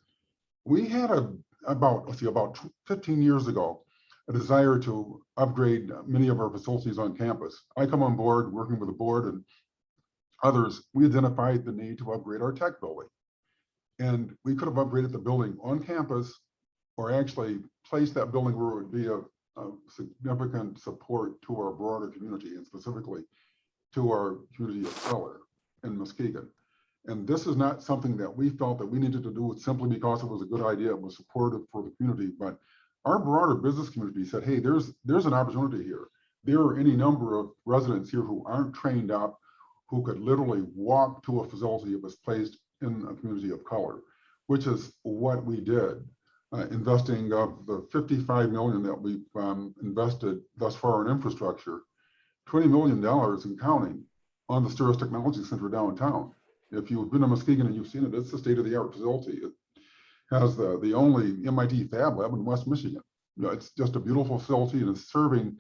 we had about 15 years ago, a desire to upgrade many of our facilities on campus. I come on board working with the board, and others, we identified the need to upgrade our tech building. And we could have upgraded the building on campus or actually placed that building where it would be of significant support to our broader community and specifically to our community of color in Muskegon. And this is not something that we felt that we needed to do simply because it was a good idea, it was supportive for the community, but our broader business community said, hey, there's an opportunity here. There are any number of residents here who aren't trained up, who could literally walk to a facility that was placed in a community of color, which is what we did. Investing of the 55 million that we've invested thus far in infrastructure, $20 million and counting on the Sturgis Technology Center downtown. If you've been to Muskegon and you've seen it, it's a state-of-the-art facility. It has the only MIT Fab Lab in West Michigan. You know, it's just a beautiful facility and it's serving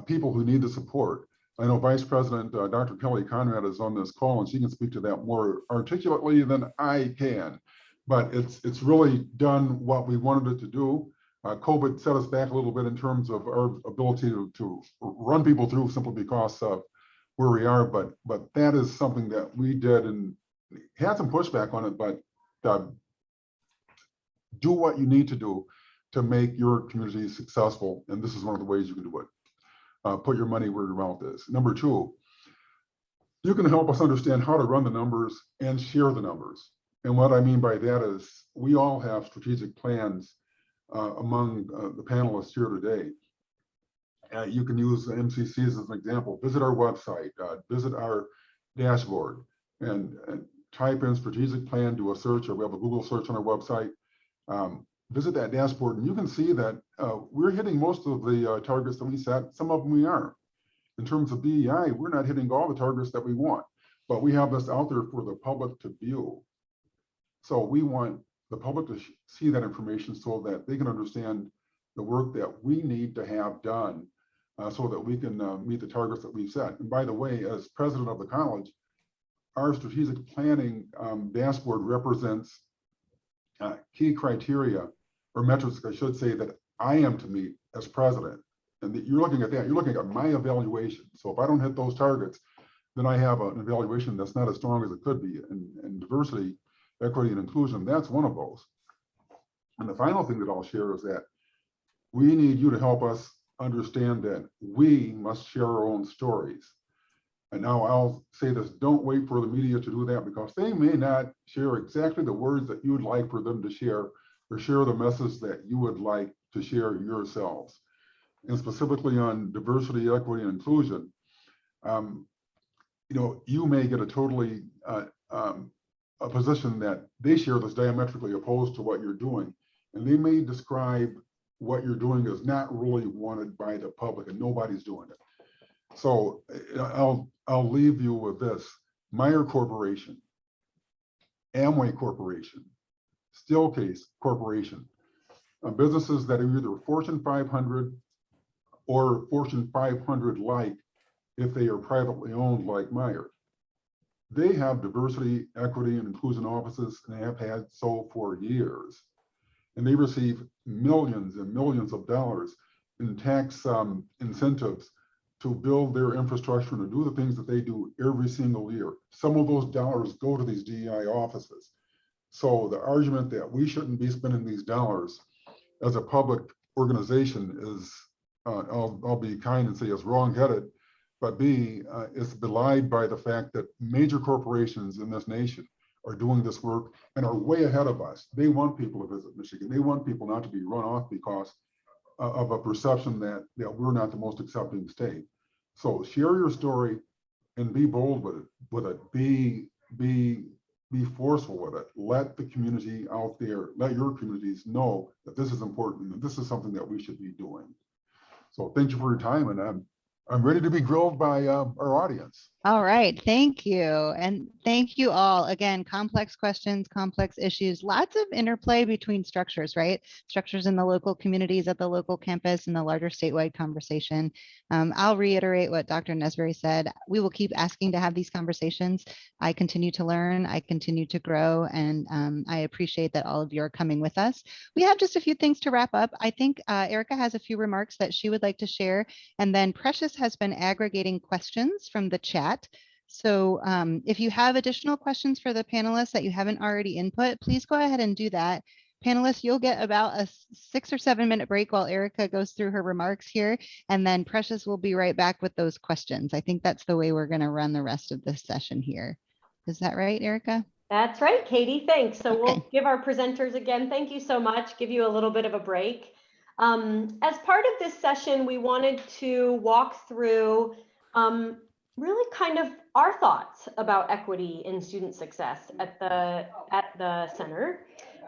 people who need the support. I know Vice President Dr. Kelly Conrad is on this call and she can speak to that more articulately than I can. But it's really done what we wanted it to do. COVID set us back a little bit in terms of our ability to run people through simply because of where we are. But that is something that we did and had some pushback on it, but do what you need to do to make your community successful. And this is one of the ways you can do it. Put your money where your mouth is. Number two, you can help us understand how to run the numbers and share the numbers. And what I mean by that is we all have strategic plans among the panelists here today. You can use the MCCs as an example. Visit our website, visit our dashboard, and type in strategic plan, do a search, or we have a Google search on our website. Visit that dashboard, and you can see that we're hitting most of the targets that we set. Some of them we aren't. In terms of DEI, we're not hitting all the targets that we want, but we have this out there for the public to view. So we want the public to see that information so that they can understand the work that we need to have done so that we can meet the targets that we've set. And by the way, as president of the college, our strategic planning dashboard represents key criteria or metrics, I should say, that I am to meet as president. And you're looking at that, you're looking at my evaluation. So if I don't hit those targets, then I have an evaluation that's not as strong as it could be. And diversity, equity, and inclusion, that's one of those. And the final thing that I'll share is that we need you to help us understand that we must share our own stories. And now I'll say this, don't wait for the media to do that because they may not share exactly the words that you would like for them to share or share the message that you would like to share yourselves. And specifically on diversity, equity, and inclusion, you may get a totally a position that they share that's diametrically opposed to what you're doing. And they may describe what you're doing as not really wanted by the public and nobody's doing it. So I'll leave you with this. Meyer Corporation, Amway Corporation, Steelcase Corporation, businesses that are either Fortune 500 or Fortune 500 like if they are privately owned like Meyer. They have diversity, equity, and inclusion offices and they have had so for years. And they receive millions and millions of dollars in tax incentives to build their infrastructure and to do the things that they do every single year. Some of those dollars go to these DEI offices. So the argument that we shouldn't be spending these dollars as a public organization is, I'll be kind and say is wrong-headed, but B, is belied by the fact that major corporations in this nation are doing this work and are way ahead of us. They want people to visit Michigan. They want people not to be run off because of a perception that we're not the most accepting state. So share your story and be bold with it. Be forceful with it. Let the community out there, let your communities know that this is important and this is something that we should be doing. So thank you for your time, and I'm ready to be grilled by our audience.
All right, thank you. And thank you all. Again, complex questions, complex issues, lots of interplay between structures, right? Structures in the local communities at the local campus and the larger statewide conversation. I'll reiterate what Dr. Nesbury said. We will keep asking to have these conversations. I continue to learn, I continue to grow, and I appreciate that all of you are coming with us. We have just a few things to wrap up. I think Erica has a few remarks that she would like to share, and then Precious has been aggregating questions from the chat. So if you have additional questions for the panelists that you haven't already input, please go ahead and do that. Panelists, you'll get about a 6 or 7 minute break while Erica goes through her remarks here, and then Precious will be right back with those questions. I think that's the way we're going to run the rest of this session here. Is that right, Erica?
That's right, Katie, thanks. So
Okay.
we'll give our presenters again, thank you so much, give you a little bit of a break. As part of this session, we wanted to walk through really kind of our thoughts about equity in student success at the center,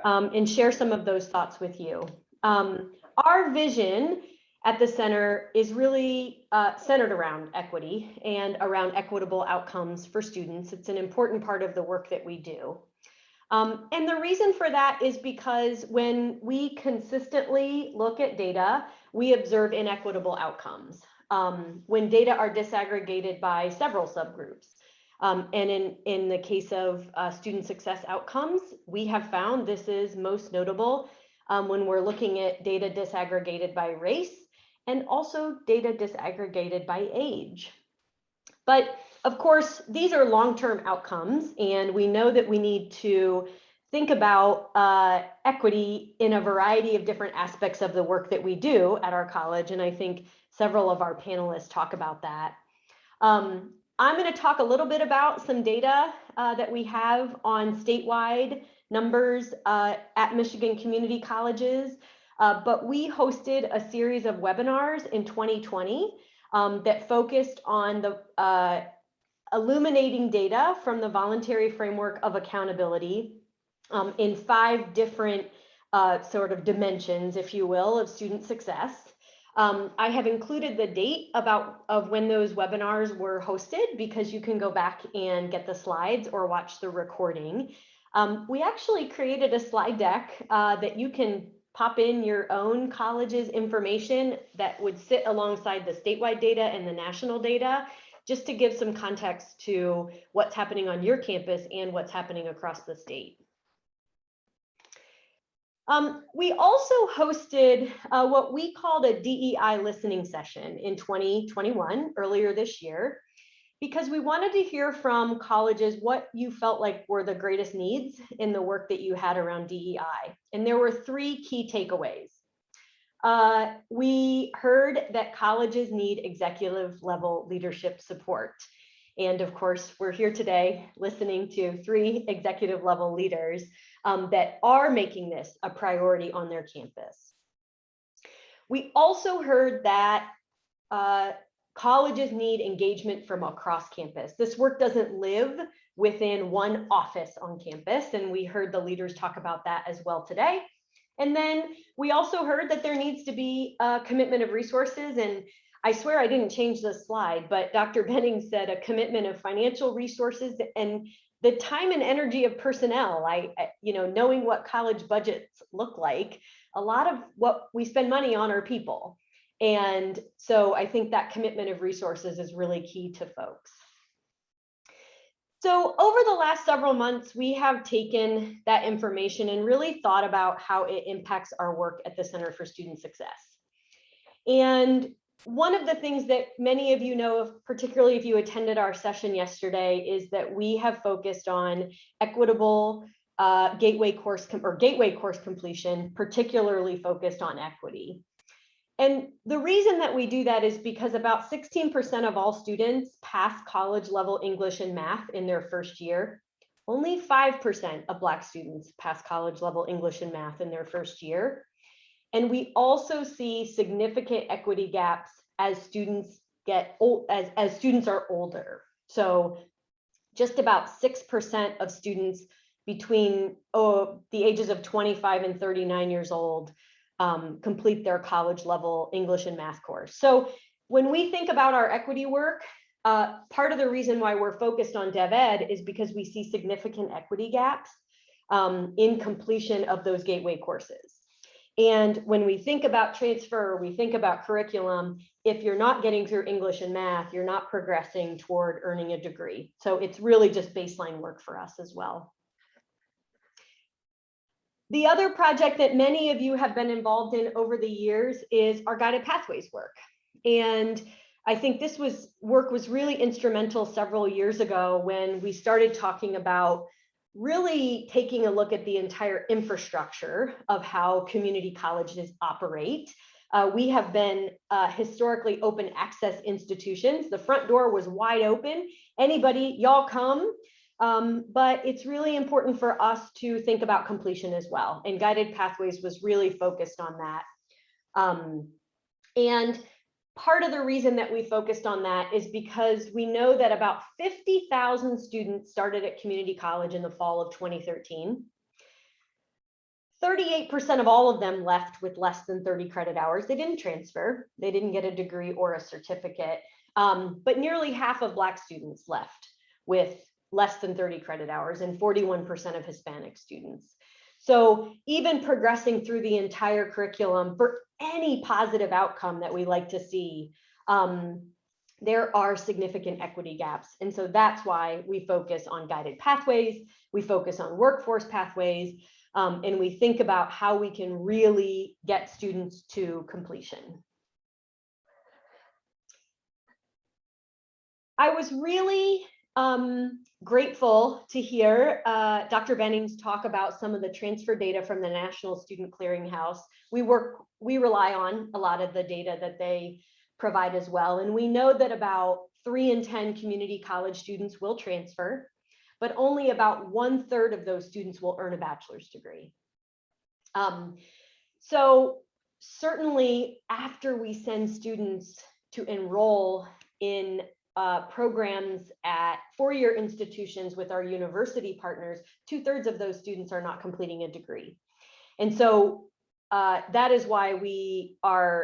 and share some of those thoughts with you. Our vision at the center is really centered around equity and around equitable outcomes for students. It's an important part of the work that we do. And the reason for that is because when we consistently look at data, we observe inequitable outcomes. When data are disaggregated by several subgroups. And in the case of student success outcomes, we have found this is most notable when we're looking at data disaggregated by race and also data disaggregated by age. But of course, these are long-term outcomes, and we know that we need to think about equity in a variety of different aspects of the work that we do at our college, and I think several of our panelists talk about that. I'm going to talk a little bit about some data that we have on statewide numbers at Michigan community colleges, but we hosted a series of webinars in 2020 that focused on the illuminating data from the voluntary framework of accountability in 5 different sort of dimensions, if you will, of student success. I have included the date of when those webinars were hosted because you can go back and get the slides or watch the recording. We actually created a slide deck that you can pop in your own college's information that would sit alongside the statewide data and the national data, just to give some context to what's happening on your campus and what's happening across the state. We also hosted what we called a DEI listening session in 2021, earlier this year, because we wanted to hear from colleges what you felt like were the greatest needs in the work that you had around DEI. And there were 3 key takeaways. We heard that colleges need executive level leadership support. And of course, we're here today listening to 3 executive level leaders that are making this a priority on their campus. We also heard that colleges need engagement from across campus. This work doesn't live within one office on campus, and we heard the leaders talk about that as well today. And then we also heard that there needs to be a commitment of resources, and I swear I didn't change the slide, but Dr. Bennings said a commitment of financial resources and the time and energy of personnel. Knowing what college budgets look like, a lot of what we spend money on are people. And so I think that commitment of resources is really key to folks. So over the last several months, we have taken that information and really thought about how it impacts our work at the Center for Student Success. And one of the things that many of you know of, particularly if you attended our session yesterday, is that we have focused on equitable gateway course completion, particularly focused on equity. And the reason that we do that is because about 16% of all students pass college level English and math in their first year. Only 5% of Black students pass college level English and math in their first year. And we also see significant equity gaps as students get old, as students are older. So just about 6% of students between the ages of 25 and 39 years old complete their college level English and math course. So when we think about our equity work, part of the reason why we're focused on DevEd is because we see significant equity gaps in completion of those gateway courses. And when we think about transfer, we think about curriculum, if you're not getting through English and math, you're not progressing toward earning a degree. So it's really just baseline work for us as well. The other project that many of you have been involved in over the years is our guided pathways work. And I think this work was really instrumental several years ago when we started talking about really taking a look at the entire infrastructure of how community colleges operate. We have been historically open access institutions. The front door was wide open. Anybody, y'all come. But it's really important for us to think about completion as well. And Guided Pathways was really focused on that. And part of the reason that we focused on that is because we know that about 50,000 students started at community college in the fall of 2013. 38% of all of them left with less than 30 credit hours. They didn't transfer. They didn't get a degree or a certificate. But nearly half of Black students left with less than 30 credit hours and 41% of Hispanic students. So even progressing through the entire curriculum for any positive outcome that we like to see, there are significant equity gaps. And so that's why we focus on guided pathways, we focus on workforce pathways, and we think about how we can really get students to completion. I was really grateful to hear Dr. Bennings talk about some of the transfer data from the National Student Clearinghouse. We rely on a lot of the data that they provide as well. And we know that about 3 in 10 community college students will transfer, but only about 1/3 of those students will earn a bachelor's degree. So certainly after we send students to enroll in programs at four-year institutions with our university partners, 2/3 of those students are not completing a degree. And so that is why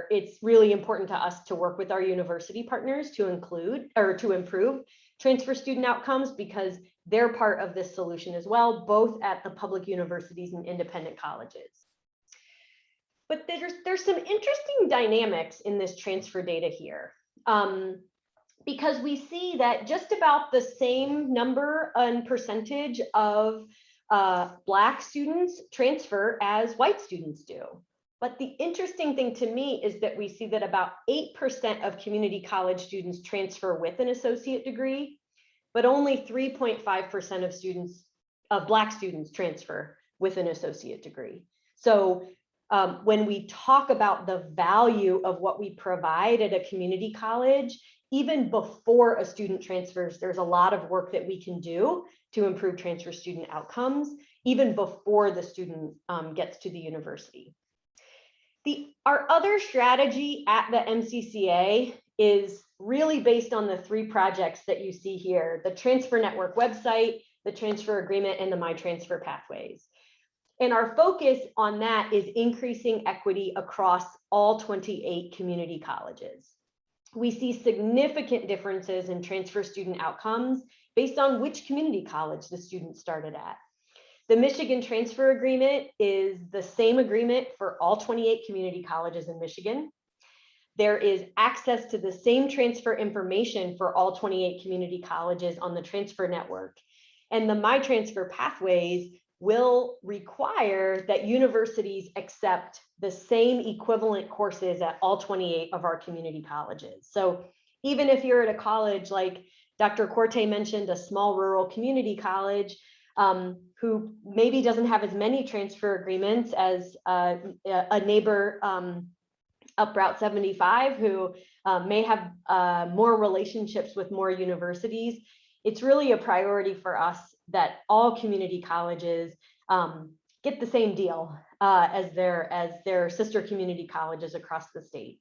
it's really important to us to work with our university partners to improve transfer student outcomes, because they're part of this solution as well, both at the public universities and independent colleges. But there's some interesting dynamics in this transfer data here. Because we see that just about the same number and percentage of Black students transfer as white students do. But the interesting thing to me is that we see that about 8% of community college students transfer with an associate degree, but only 3.5% of Black students transfer with an associate degree. So when we talk about the value of what we provide at a community college, even before a student transfers, there's a lot of work that we can do to improve transfer student outcomes, even before the student gets to the university. Our other strategy at the MCCA is really based on the 3 projects that you see here: the Transfer Network website, the Transfer Agreement, and the My Transfer Pathways. And our focus on that is increasing equity across all 28 community colleges. We see significant differences in transfer student outcomes based on which community college the student started at. The Michigan Transfer Agreement is the same agreement for all 28 community colleges in Michigan. There is access to the same transfer information for all 28 community colleges on the Transfer Network. And the My Transfer Pathways will require that universities accept the same equivalent courses at all 28 of our community colleges. So even if you're at a college like Dr. Corte mentioned, a small rural community college who maybe doesn't have as many transfer agreements as a neighbor up Route 75 who may have more relationships with more universities, it's really a priority for us that all community colleges get the same deal as their sister community colleges across the state.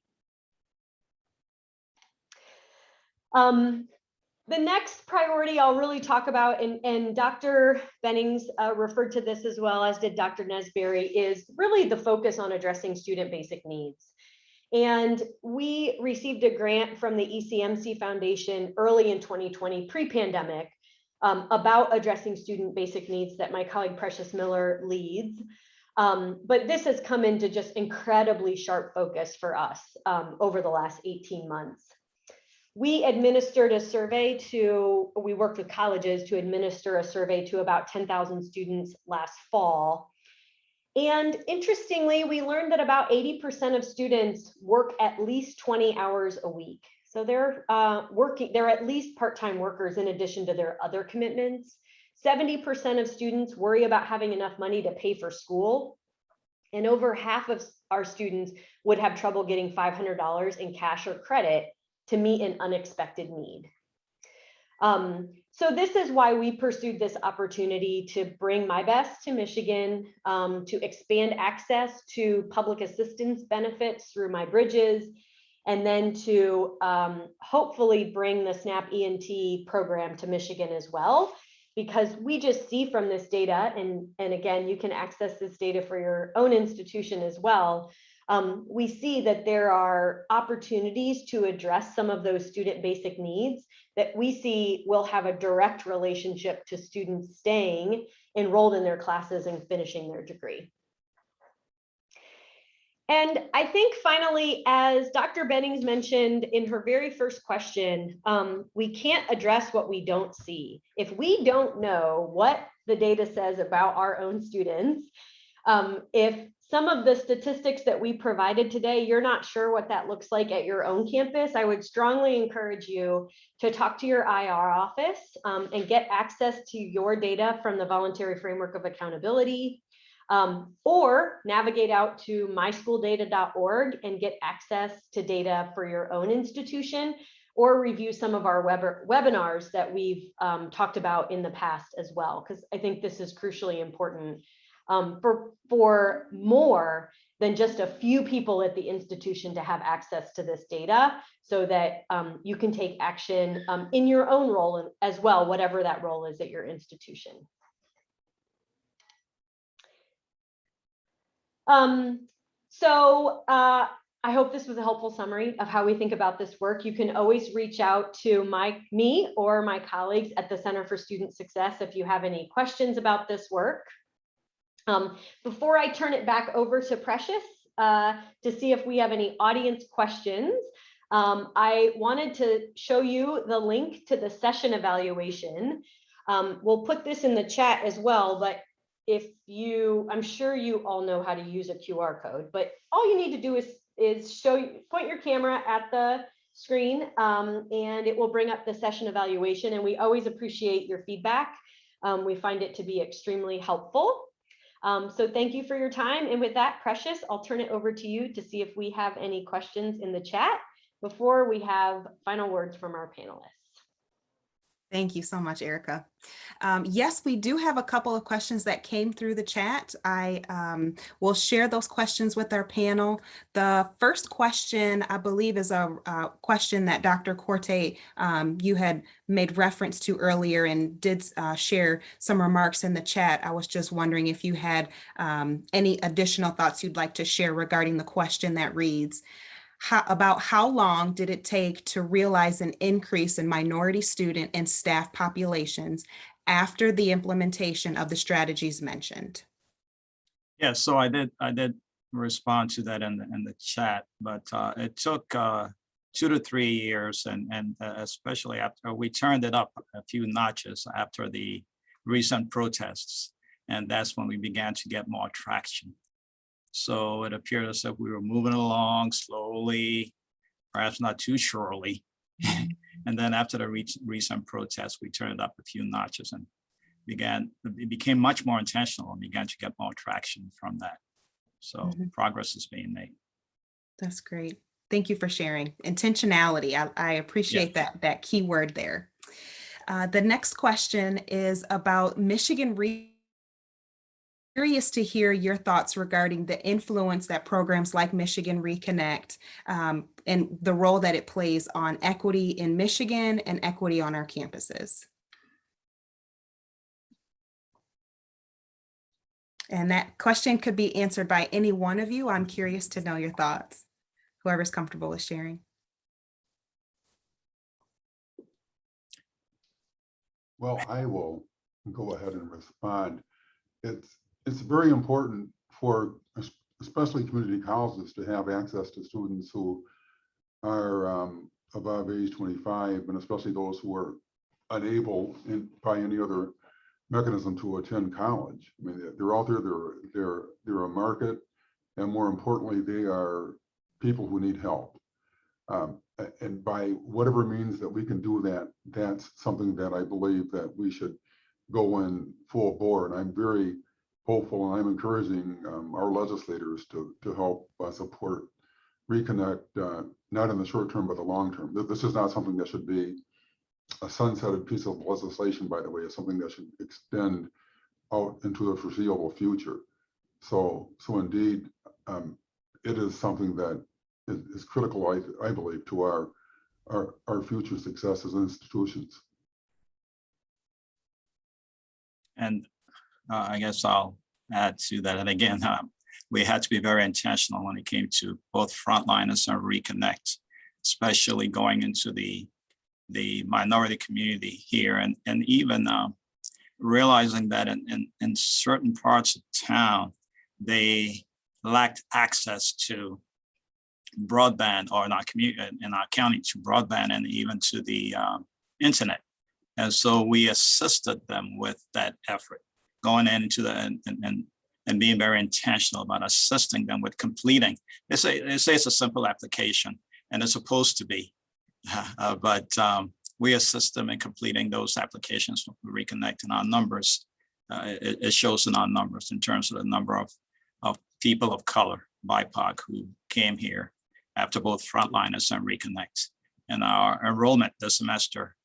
The next priority I'll really talk about, and Dr. Bennings referred to this as well, as did Dr. Nesberry, is really the focus on addressing student basic needs. And we received a grant from the ECMC Foundation early in 2020, pre-pandemic, about addressing student basic needs that my colleague Precious Miller leads. But this has come into just incredibly sharp focus for us over the last 18 months. We administered a survey we worked with colleges to administer a survey to about 10,000 students last fall. And interestingly, we learned that about 80% of students work at least 20 hours a week. So they're they're at least part-time workers in addition to their other commitments. 70% of students worry about having enough money to pay for school. And over half of our students would have trouble getting $500 in cash or credit to meet an unexpected need. So this is why we pursued this opportunity to bring My Best to Michigan, to expand access to public assistance benefits through My Bridges, and then to hopefully bring the SNAP ENT program to Michigan as well, because we just see from this data, and again, you can access this data for your own institution as well. We see that there are opportunities to address some of those student basic needs that we see will have a direct relationship to students staying enrolled in their classes and finishing their degree. And I think finally, as Dr. Bennings mentioned in her very first question, we can't address what we don't see. If we don't know what the data says about our own students, if some of the statistics that we provided today, you're not sure what that looks like at your own campus, I would strongly encourage you to talk to your IR office and get access to your data from the Voluntary Framework of Accountability, or navigate out to myschooldata.org and get access to data for your own institution, or review some of our webinars that we've talked about in the past as well, because I think this is crucially important for more than just a few people at the institution to have access to this data, so that you can take action in your own role as well, whatever that role is at your institution. I hope this was a helpful summary of how we think about this work. You can always reach out to me or my colleagues at the Center for Student Success if you have any questions about this work. Before I turn it back over to Precious to see if we have any audience questions, I wanted to show you the link to the session evaluation. We'll put this in the chat as well, but I'm sure you all know how to use a QR code, but all you need to do is point your camera at the screen, and it will bring up the session evaluation. And we always appreciate your feedback. We find it to be extremely helpful. So thank you for your time. And with that, Precious, I'll turn it over to you to see if we have any questions in the chat before we have final words from our panelists.
Thank you so much, Erica. Yes, we do have a couple of questions that came through the chat. I will share those questions with our panel. The first question, I believe, is a question that Dr. Corte, you had made reference to earlier and did share some remarks in the chat. I was just wondering if you had any additional thoughts you'd like to share regarding the question that reads, about how long did it take to realize an increase in minority student and staff populations after the implementation of the strategies mentioned?
Yeah, so I did respond to that in the chat, but it took 2 to 3 years, and especially after we turned it up a few notches after the recent protests, and that's when we began to get more traction. So it appeared as if we were moving along slowly, perhaps not too surely. And then after the recent protests, we turned it up a few notches and it became much more intentional and began to get more traction from that. So progress is being made.
That's great. Thank you for sharing. Intentionality. I appreciate that key word there. The next question is about Michigan Curious to hear your thoughts regarding the influence that programs like Michigan Reconnect and the role that it plays on equity in Michigan and equity on our campuses. And that question could be answered by any one of you. I'm curious to know your thoughts, whoever's comfortable with sharing.
Well, I will go ahead and respond. It's very important for especially community colleges to have access to students who are above age 25, and especially those who are unable by any other mechanism to attend college. I mean, they're out there, they're a market, and more importantly, they are people who need help. And by whatever means that we can do that, that's something that I believe that we should go in full bore. And I'm very hopeful, and I'm encouraging our legislators to help support Reconnect, not in the short term, but the long term. This is not something that should be a sunsetted piece of legislation, by the way. It's something that should extend out into the foreseeable future. So indeed, it is something that is critical, I believe, to our future success as institutions.
And I guess I'll add to that. And again, we had to be very intentional when it came to both frontliners and Reconnect, especially going into the minority community here, and even realizing that in certain parts of town, they lacked access to broadband, or in our community, in our county, to broadband, and even to the internet. And so we assisted them with that effort, going into the and being very intentional about assisting them with completing. They say it's a simple application, and it's supposed to be, but we assist them in completing those applications for Reconnect. And our numbers, it shows in our numbers in terms of the number of people of color, BIPOC, who came here after both Frontliners and Reconnect. And our enrollment this semester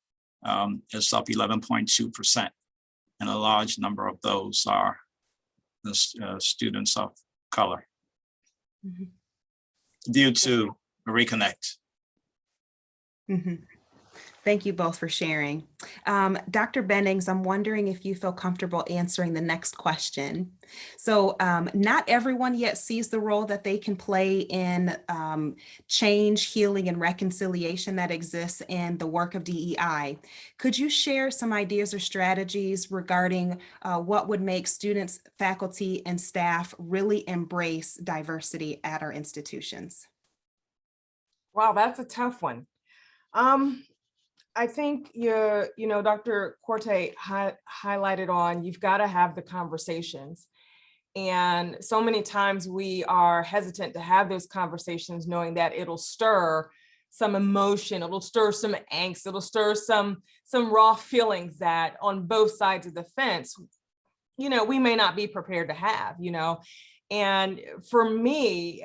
is up 11.2%. And a large number of those are the students of color, due to Reconnect.
Thank you both for sharing. Dr. Bennings, I'm wondering if you feel comfortable answering the next question. So not everyone yet sees the role that they can play in change, healing, and reconciliation that exists in the work of DEI. Could you share some ideas or strategies regarding what would make students, faculty, and staff really embrace diversity at our institutions?
Wow, that's a tough one. I think Dr. Corte highlighted on, you've got to have the conversations. And so many times we are hesitant to have those conversations, knowing that it'll stir some emotion, it'll stir some angst, it'll stir some raw feelings that on both sides of the fence, we may not be prepared to have, And for me,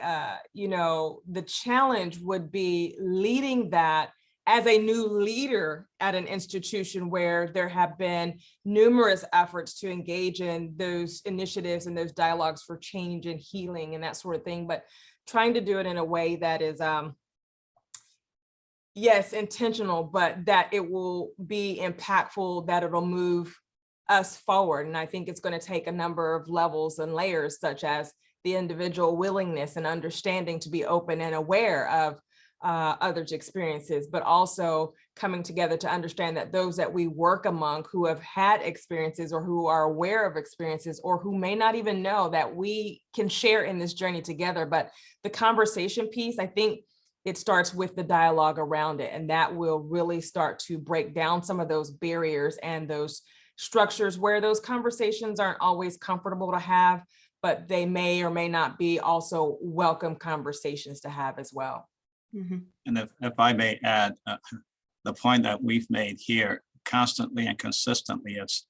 the challenge would be leading that as a new leader at an institution where there have been numerous efforts to engage in those initiatives and those dialogues for change and healing and that sort of thing, but trying to do it in a way that is, yes, intentional, but that it will be impactful, that it'll move us forward. And I think it's going to take a number of levels and layers, such as the individual willingness and understanding to be open and aware of others' experiences, but also coming together to understand that those that we work among who have had experiences or who are aware of experiences or who may not even know, that we can share in this journey together. But the conversation piece, I think it starts with the dialogue around it, and that will really start to break down some of those barriers and those structures where those conversations aren't always comfortable to have, but they may or may not be also welcome conversations to have as well.
And if I may add, the point that we've made here constantly and consistently is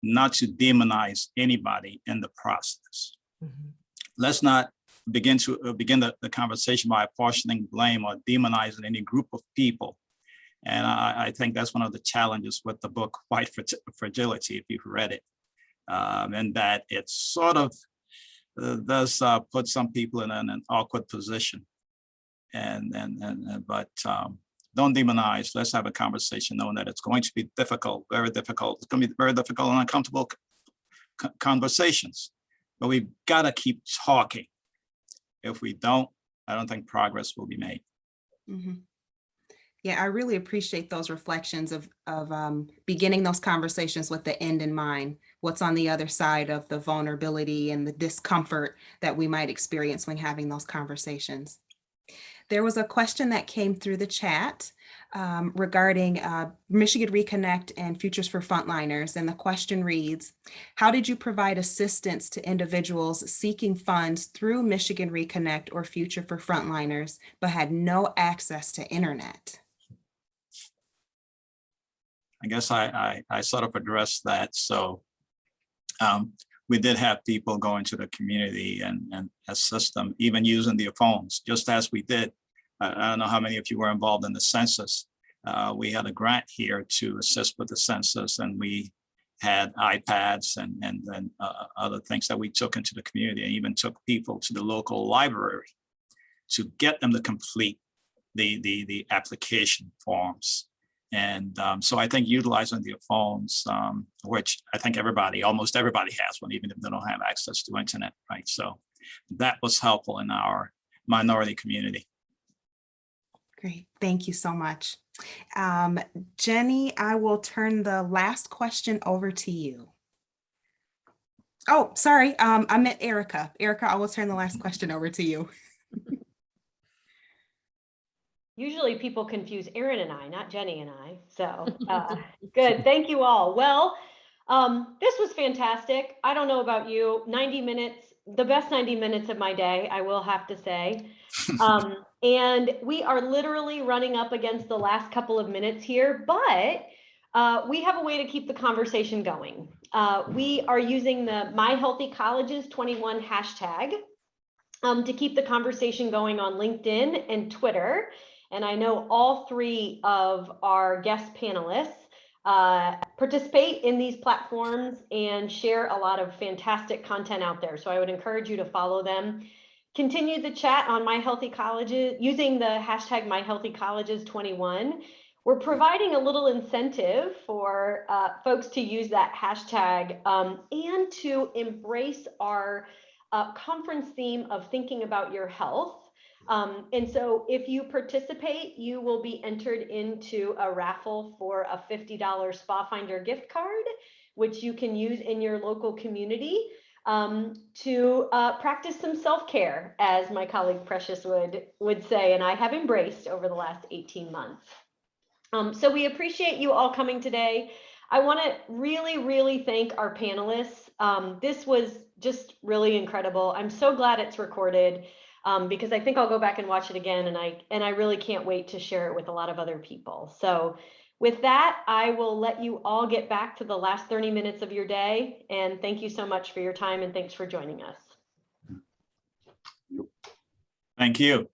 not to demonize anybody in the process. Let's not begin the conversation by apportioning blame or demonizing any group of people. And I think that's one of the challenges with the book White Fragility, if you've read it, and that it sort of does put some people in an awkward position. But don't demonize. Let's have a conversation, knowing that it's going to be difficult, very difficult. It's going to be very difficult and uncomfortable conversations, but we've got to keep talking. If we don't, I don't think progress will be made.
Yeah, I really appreciate those reflections of beginning those conversations with the end in mind. What's on the other side of the vulnerability and the discomfort that we might experience when having those conversations. There was a question that came through the chat regarding Michigan Reconnect and Futures for Frontliners. And the question reads, how did you provide assistance to individuals seeking funds through Michigan Reconnect or Future for Frontliners, but had no access to internet?
I guess I sort of addressed that. So we did have people go into the community and assist them, even using their phones, just as we did. I don't know how many of you were involved in the census. We had a grant here to assist with the census, and we had iPads and other things that we took into the community, and even took people to the local library to get them to complete the application forms. And so I think utilizing their phones, which I think almost everybody has one, even if they don't have access to internet, right? So that was helpful in our minority community.
Great, thank you so much. Jenny, I will turn the last question over to you. Oh, sorry, I meant Erica. Erica, I will turn the last question over to you.
Usually people confuse Erin and I, not Jenny and I. So good. Thank you all. Well, this was fantastic. I don't know about you, 90 minutes, the best 90 minutes of my day, I will have to say. And we are literally running up against the last couple of minutes here, but we have a way to keep the conversation going. We are using the My Healthy Colleges 21 hashtag to keep the conversation going on LinkedIn and Twitter. And I know all three of our guest panelists participate in these platforms and share a lot of fantastic content out there. So I would encourage you to follow them. Continue the chat on My Healthy Colleges using the hashtag MyHealthyColleges21. We're providing a little incentive for folks to use that hashtag and to embrace our conference theme of thinking about your health. And so if you participate, you will be entered into a raffle for a $50 Spa Finder gift card, which you can use in your local community to practice some self-care, as my colleague Precious would say, and I have embraced over the last 18 months. So we appreciate you all coming today. I want to really, really thank our panelists. This was just really incredible. I'm so glad it's recorded. Because I think I'll go back and watch it again, and I really can't wait to share it with a lot of other people. So with that, I will let you all get back to the last 30 minutes of your day, and thank you so much for your time, and thanks for joining us.
Thank you.